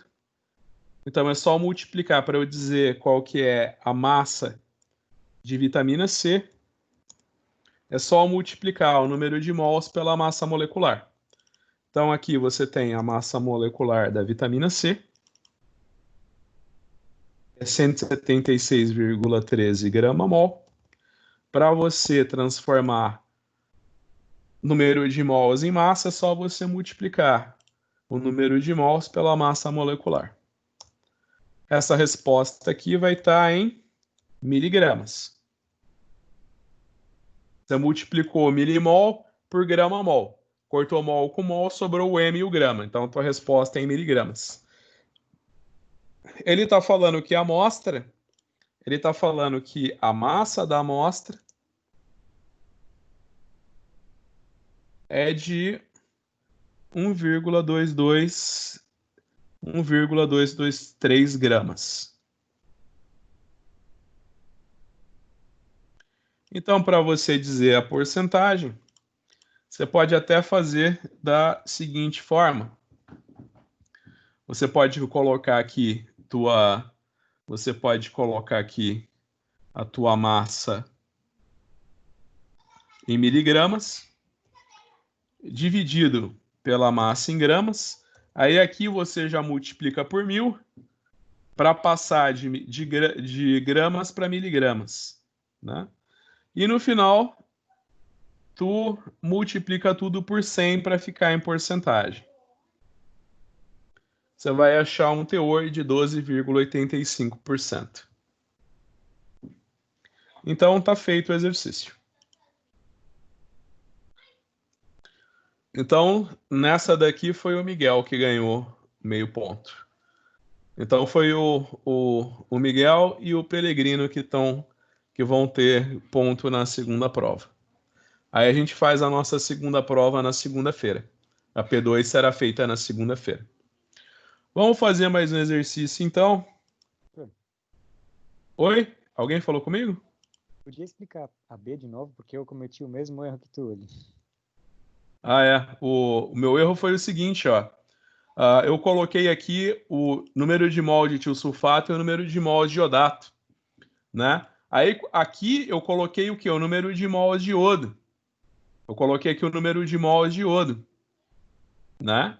Então é só multiplicar para eu dizer qual que é a massa de vitamina C. É só multiplicar o número de mols pela massa molecular. Então aqui você tem a massa molecular da vitamina C, é 176,13 grama-mol. Para você transformar número de mols em massa, é só você multiplicar o número de mols pela massa molecular. Essa resposta aqui vai estar em miligramas. Você multiplicou milimol por grama-mol. Cortou mol com mol, sobrou o m e o grama. Então, a tua resposta é em miligramas. Ele está falando que a massa da amostra é de 1,223 gramas. Então, para você dizer a porcentagem, você pode até fazer da seguinte forma. Você pode colocar aqui a tua massa em miligramas, dividido pela massa em gramas. Aí aqui você já multiplica por 1000 para passar de gramas para miligramas, né? E no final, tu multiplica tudo por 100 para ficar em porcentagem. Você vai achar um teor de 12,85%. Então, está feito o exercício. Então, nessa daqui foi o Miguel que ganhou meio ponto. Então, foi o Miguel e o Pelegrino que vão ter ponto na segunda prova. Aí a gente faz a nossa segunda prova na segunda-feira. A P2 será feita na segunda-feira. Vamos fazer mais um exercício, então. Oi? Alguém falou comigo? Podia explicar a B de novo, porque eu cometi o mesmo erro que tu ali. Ah, é. O meu erro foi o seguinte, ó. Eu coloquei aqui o número de mol de tiosulfato e o número de mol de iodato, né? Aí aqui eu coloquei o quê? O número de mols de iodo. Eu coloquei aqui o número de mols de iodo, né?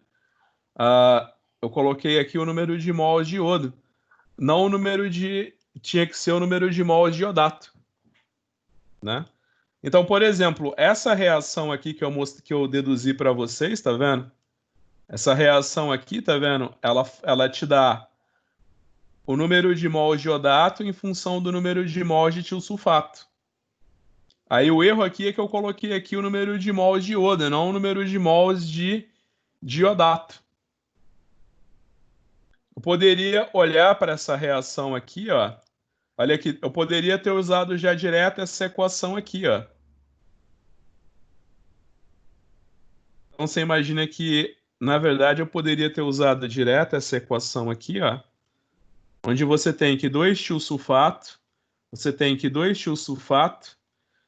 Eu coloquei aqui o número de mols de iodo. Não o número de... Tinha que ser o número de mols de iodato, né? Então, por exemplo, essa reação aqui que eu deduzi para vocês, tá vendo? Essa reação aqui, tá vendo? Ela te dá o número de mols de iodato em função do número de mols de tiosulfato. Aí o erro aqui é que eu coloquei aqui o número de mols de iodo, não o número de mols de iodato. Eu poderia olhar para essa reação aqui, ó. Olha aqui, eu poderia ter usado já direto essa equação aqui, ó. Então você imagina que, na verdade, eu poderia ter usado direto essa equação aqui, ó. Onde você tem que 2-tiosulfato, você tem que 2-tiosulfato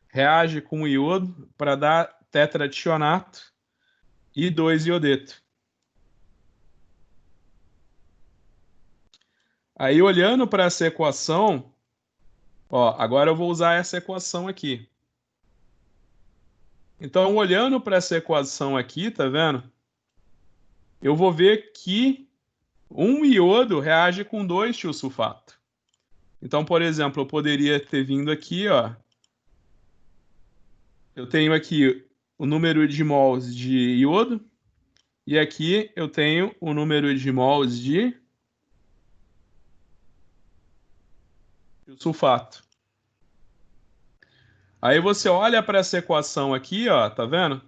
reage com o iodo para dar tetrationato e 2-iodeto. Aí, olhando para essa equação, ó, agora eu vou usar essa equação aqui. Então, olhando para essa equação aqui, tá vendo? Eu vou ver que um iodo reage com 2-tiosulfato. Então, por exemplo, eu poderia ter vindo aqui, ó. Eu tenho aqui o número de mols de iodo e aqui eu tenho o número de mols de sulfato. Aí você olha para essa equação aqui, ó, tá vendo?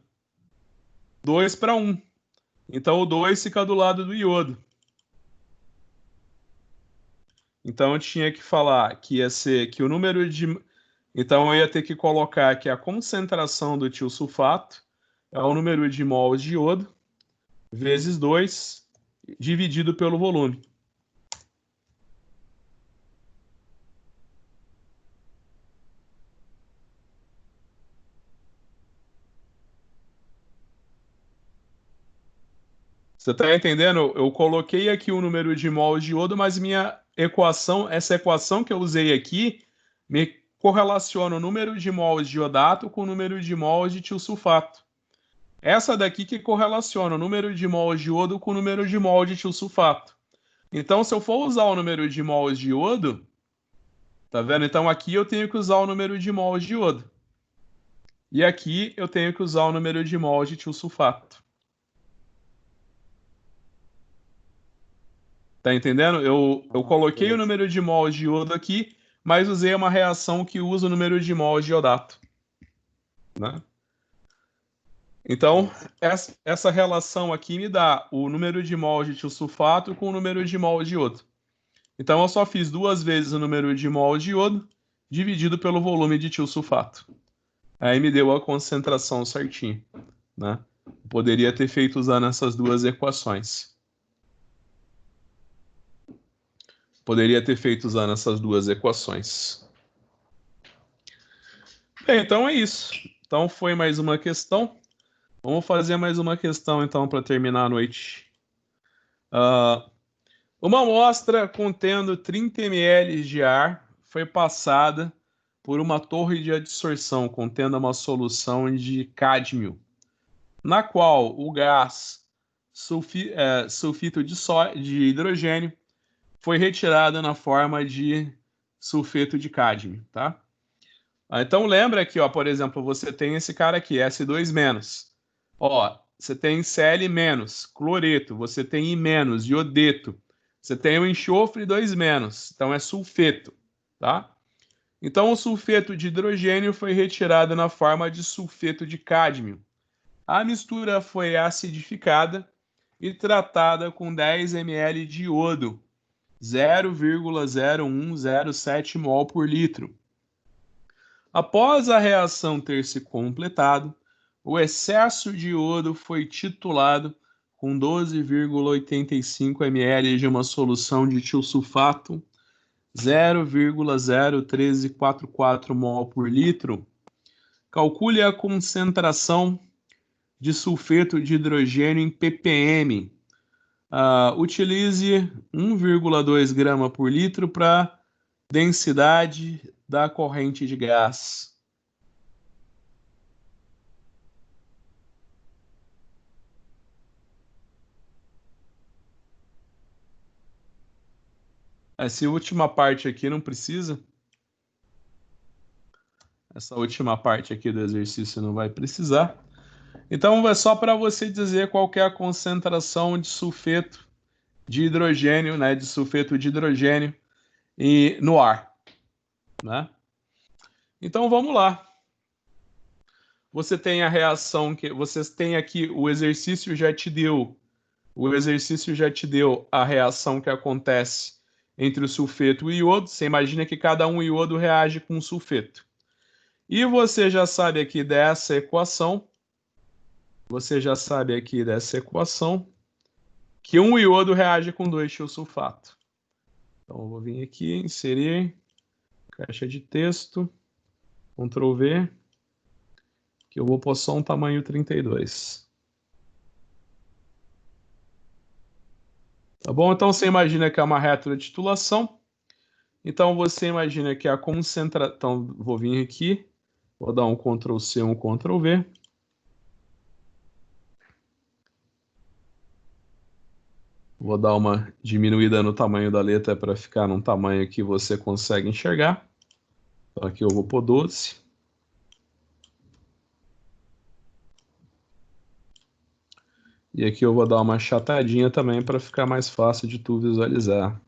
2 para 1. Então o 2 fica do lado do iodo. Então eu tinha que falar que ia ser que o número de... Então eu ia ter que colocar que a concentração do tiosulfato é o número de mols de iodo vezes 2 dividido pelo volume. Você está entendendo? Eu coloquei aqui o número de mols de iodo, mas minha equação, essa equação que eu usei aqui, me correlaciona o número de mols de iodato com o número de mols de tiosulfato. Essa daqui que correlaciona o número de mols de iodo com o número de mols de tiosulfato. Então, se eu for usar o número de mols de iodo, tá vendo? Então aqui eu tenho que usar o número de mols de iodo. E aqui eu tenho que usar o número de mols de tiosulfato. Tá entendendo? Eu coloquei o número de mols de iodo aqui, mas usei uma reação que usa o número de mols de iodato, né? Então, essa relação aqui me dá o número de mols de tiosulfato com o número de mols de iodo. Então, eu só fiz 2 vezes o número de mols de iodo dividido pelo volume de tiosulfato. Aí me deu a concentração certinho, né? Poderia ter feito usando essas duas equações. Poderia ter feito usando essas duas equações. Bem, então é isso. Então foi mais uma questão. Vamos fazer mais uma questão, então, para terminar a noite. Uma amostra contendo 30 ml de ar foi passada por uma torre de adsorção contendo uma solução de cádmio, na qual o gás sulfito de hidrogênio foi retirado na forma de sulfeto de cádmio, tá? Então lembra aqui, ó, por exemplo, você tem esse cara aqui, S2-. Ó, você tem Cl-, cloreto, você tem I-, iodeto, você tem o enxofre 2-, então é sulfeto, tá? Então o sulfeto de hidrogênio foi retirado na forma de sulfeto de cádmio. A mistura foi acidificada e tratada com 10 ml de iodo, 0,0107 mol por litro. Após a reação ter se completado, o excesso de iodo foi titulado com 12,85 ml de uma solução de tiosulfato, 0,01344 mol por litro. Calcule a concentração de sulfeto de hidrogênio em ppm. Utilize 1,2 grama por litro para densidade da corrente de gás. Essa última parte aqui não precisa. Essa última parte aqui do exercício não vai precisar. Então é só para você dizer qual que é a concentração de sulfeto de hidrogênio, né, de sulfeto de hidrogênio no ar, né? Então vamos lá. Você tem a reação que vocês têm aqui, o exercício já te deu a reação que acontece entre o sulfeto e o iodo. Você imagina que cada um iodo reage com o sulfeto. E você já sabe aqui dessa equação, que um iodo reage com 2 tiosulfato. Então eu vou vir aqui, inserir, caixa de texto, Ctrl V, que eu vou pôr só um tamanho 32. Tá bom? Então você imagina que é uma retrotitulação. Então você imagina que a concentração... Então vou vir aqui, vou dar um Ctrl C, um Ctrl V. Vou dar uma diminuída no tamanho da letra para ficar num tamanho que você consegue enxergar. Então aqui eu vou pôr 12. E aqui eu vou dar uma achatadinha também para ficar mais fácil de tu visualizar.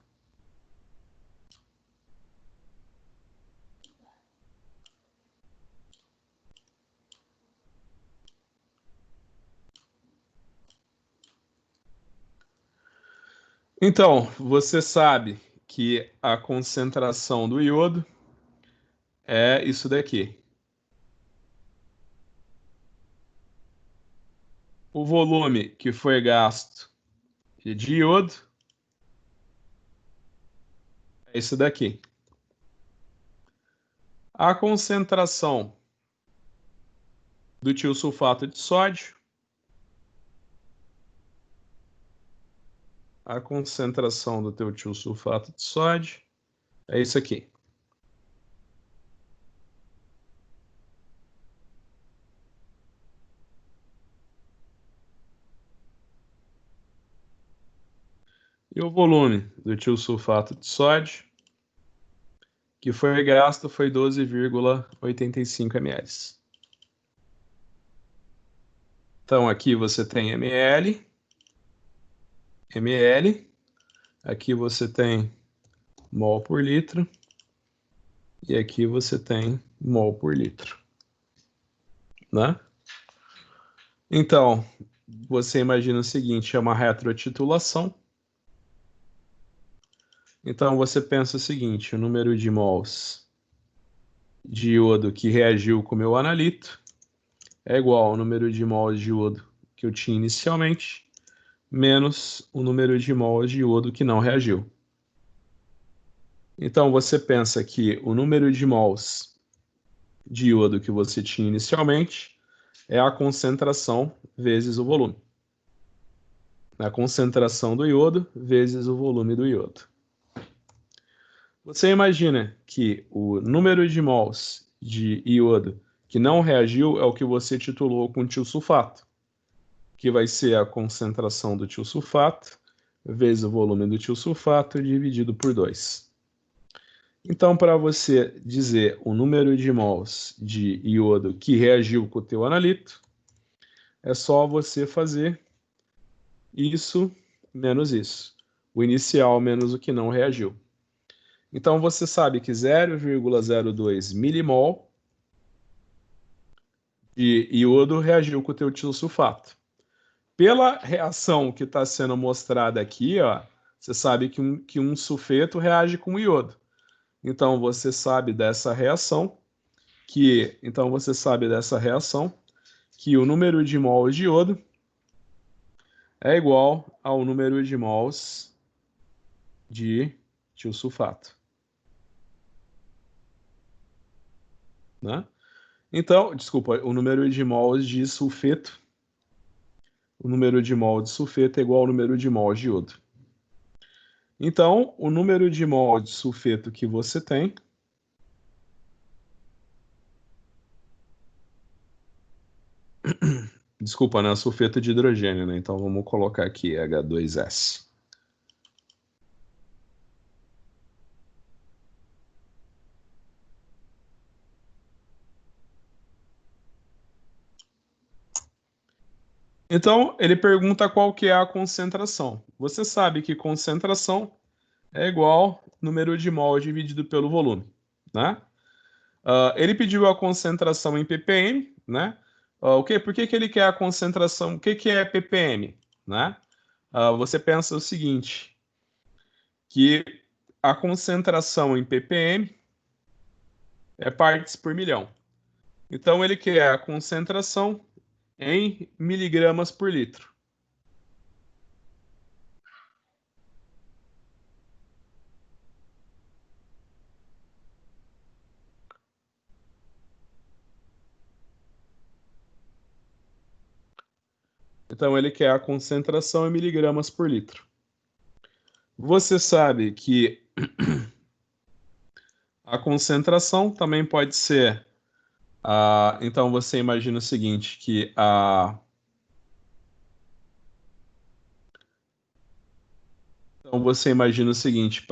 Então, você sabe que a concentração do iodo é isso daqui. O volume que foi gasto de iodo é isso daqui. A concentração do tiosulfato de sódio, a concentração do teu tiosulfato de sódio é isso aqui. E o volume do tiosulfato de sódio que foi gasto foi 12,85 ml. Então aqui você tem ml, aqui você tem mol por litro e aqui você tem mol por litro, né? Então, você imagina o seguinte, é uma retrotitulação. Então você pensa o seguinte, o número de mols de iodo que reagiu com o meu analito é igual ao número de mols de iodo que eu tinha inicialmente, menos o número de mols de iodo que não reagiu. Então você pensa que o número de mols de iodo que você tinha inicialmente é a concentração vezes o volume. A concentração do iodo vezes o volume do iodo. Você imagina que o número de mols de iodo que não reagiu é o que você titulou com tiosulfato, que vai ser a concentração do tiosulfato vezes o volume do tiosulfato dividido por 2. Então, para você dizer o número de mols de iodo que reagiu com o teu analito, é só você fazer isso menos isso. O inicial menos o que não reagiu. Então, você sabe que 0,02 milimol de iodo reagiu com o teu tiosulfato. Pela reação que está sendo mostrada aqui, ó, você sabe que um sulfeto reage com o iodo. Então, você sabe dessa reação que o número de mols de iodo é igual ao número de mols de tiosulfato. Né? Então, desculpa, o número de mols de sulfeto. O número de mol de sulfeto é igual ao número de mols de iodo. Então, o número de mol de sulfeto que você tem desculpa, né? Sulfeto de hidrogênio, né? Então vamos colocar aqui H2S. Então, ele pergunta qual que é a concentração. Você sabe que concentração é igual número de mol dividido pelo volume, né? Ele pediu a concentração em ppm, né? Por que ele quer a concentração? O que é ppm, né? Você pensa o seguinte, que a concentração em ppm é partes por milhão. Então, ele quer a concentração em miligramas por litro. Então, ele quer a concentração em miligramas por litro. Você sabe que a concentração também pode ser... então, você imagina o seguinte, que Então, você imagina o seguinte,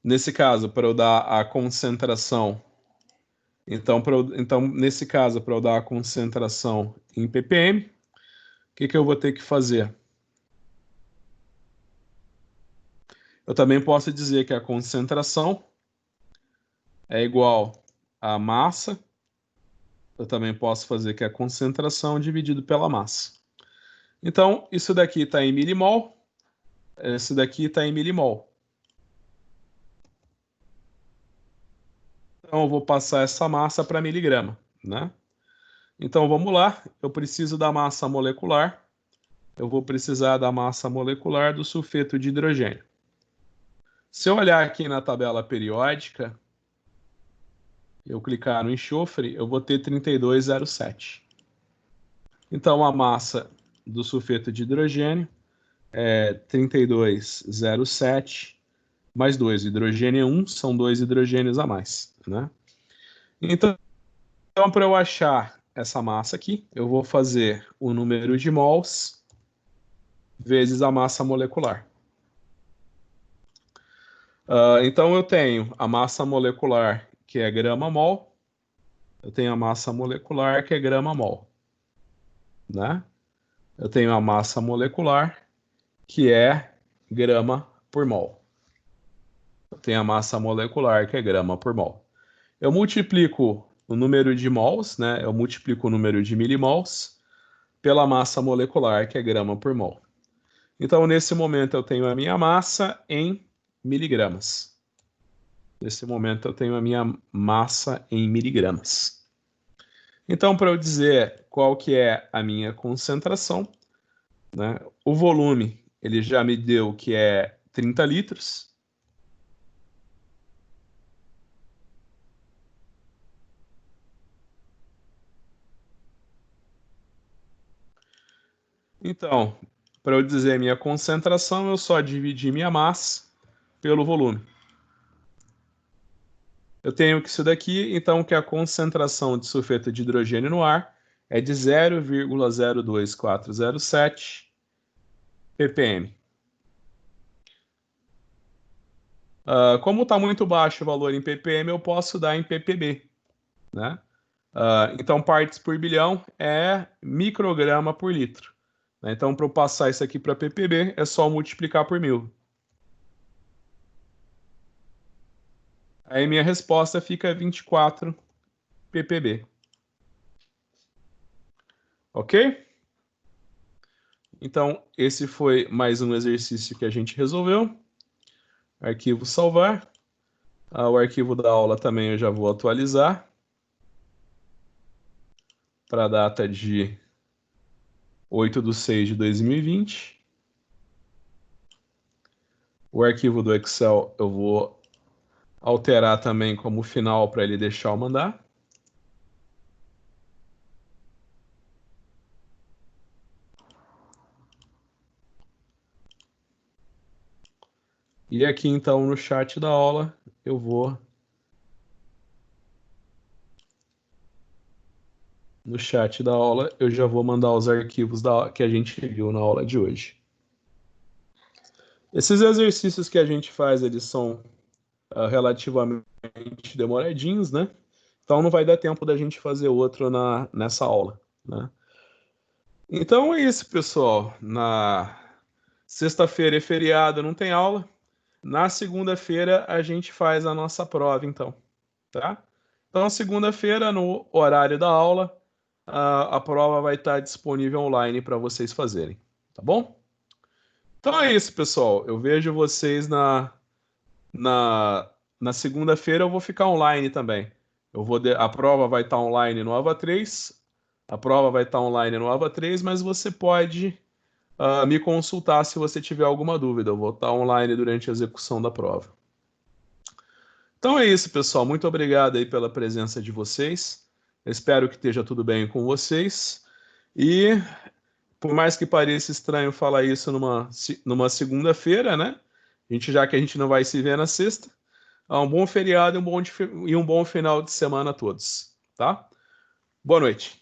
nesse caso, para eu dar a concentração... Então, nesse caso, para eu dar a concentração em ppm, o que eu vou ter que fazer? Eu também posso dizer que a concentração é igual à massa. Eu também posso fazer que a concentração dividido pela massa. Então, isso daqui está em milimol. Esse daqui está em milimol. Então, eu vou passar essa massa para miligrama, né? Então, vamos lá. Eu preciso da massa molecular. Eu vou precisar da massa molecular do sulfeto de hidrogênio. Se eu olhar aqui na tabela periódica, eu clicar no enxofre, eu vou ter 32,07. Então, a massa do sulfeto de hidrogênio é 32,07 mais 2. Hidrogênio é 1, são 2 hidrogênios a mais, né? Então, para eu achar essa massa aqui, eu vou fazer o número de mols vezes a massa molecular. Então, eu tenho a massa molecular, que é grama-mol. Eu tenho a massa molecular, que é grama-mol, né? Eu tenho a massa molecular, que é grama por mol. Eu tenho a massa molecular, que é grama por mol. Eu multiplico o número de mols, né? Eu multiplico o número de milimols pela massa molecular, que é grama por mol. Então, nesse momento, eu tenho a minha massa em miligramas. Nesse momento, eu tenho a minha massa em miligramas. Então, para eu dizer qual que é a minha concentração, né? O volume, ele já me deu que é 30 litros. Então, para eu dizer minha concentração, eu só dividi minha massa pelo volume. Eu tenho que isso daqui, então, que a concentração de sulfeto de hidrogênio no ar é de 0,02407 ppm. Como está muito baixo o valor em ppm, eu posso dar em ppb, né? Então, partes por bilhão é micrograma por litro, né? Então, para eu passar isso aqui para ppb, é só multiplicar por 1000. Aí minha resposta fica 24 ppb. Ok? Então, esse foi mais um exercício que a gente resolveu. Arquivo salvar. O arquivo da aula também eu já vou atualizar para a data de 8/6/2020. O arquivo do Excel eu vou alterar também como final para ele deixar eu mandar. E aqui então no chat da aula eu vou no chat da aula eu já vou mandar os arquivos que a gente viu na aula de hoje. Esses exercícios que a gente faz, eles são relativamente demoradinhos, né? Então não vai dar tempo da gente fazer outro nessa aula, né? Então é isso, pessoal. Na sexta-feira é feriado, não tem aula. Na segunda-feira a gente faz a nossa prova, então, tá? Então, segunda-feira, no horário da aula, a prova vai estar disponível online para vocês fazerem, tá bom? Então é isso, pessoal. Eu vejo vocês na, na segunda-feira. Eu vou ficar online também. A prova vai estar online no AVA 3. A prova vai estar online no AVA 3, mas você pode me consultar se você tiver alguma dúvida. Eu vou estar online durante a execução da prova. Então é isso, pessoal. Muito obrigado aí pela presença de vocês. Eu espero que esteja tudo bem com vocês. E por mais que pareça estranho falar isso numa segunda-feira, né? Já que a gente não vai se ver na sexta, um bom feriado e um bom final de semana a todos, tá? Boa noite.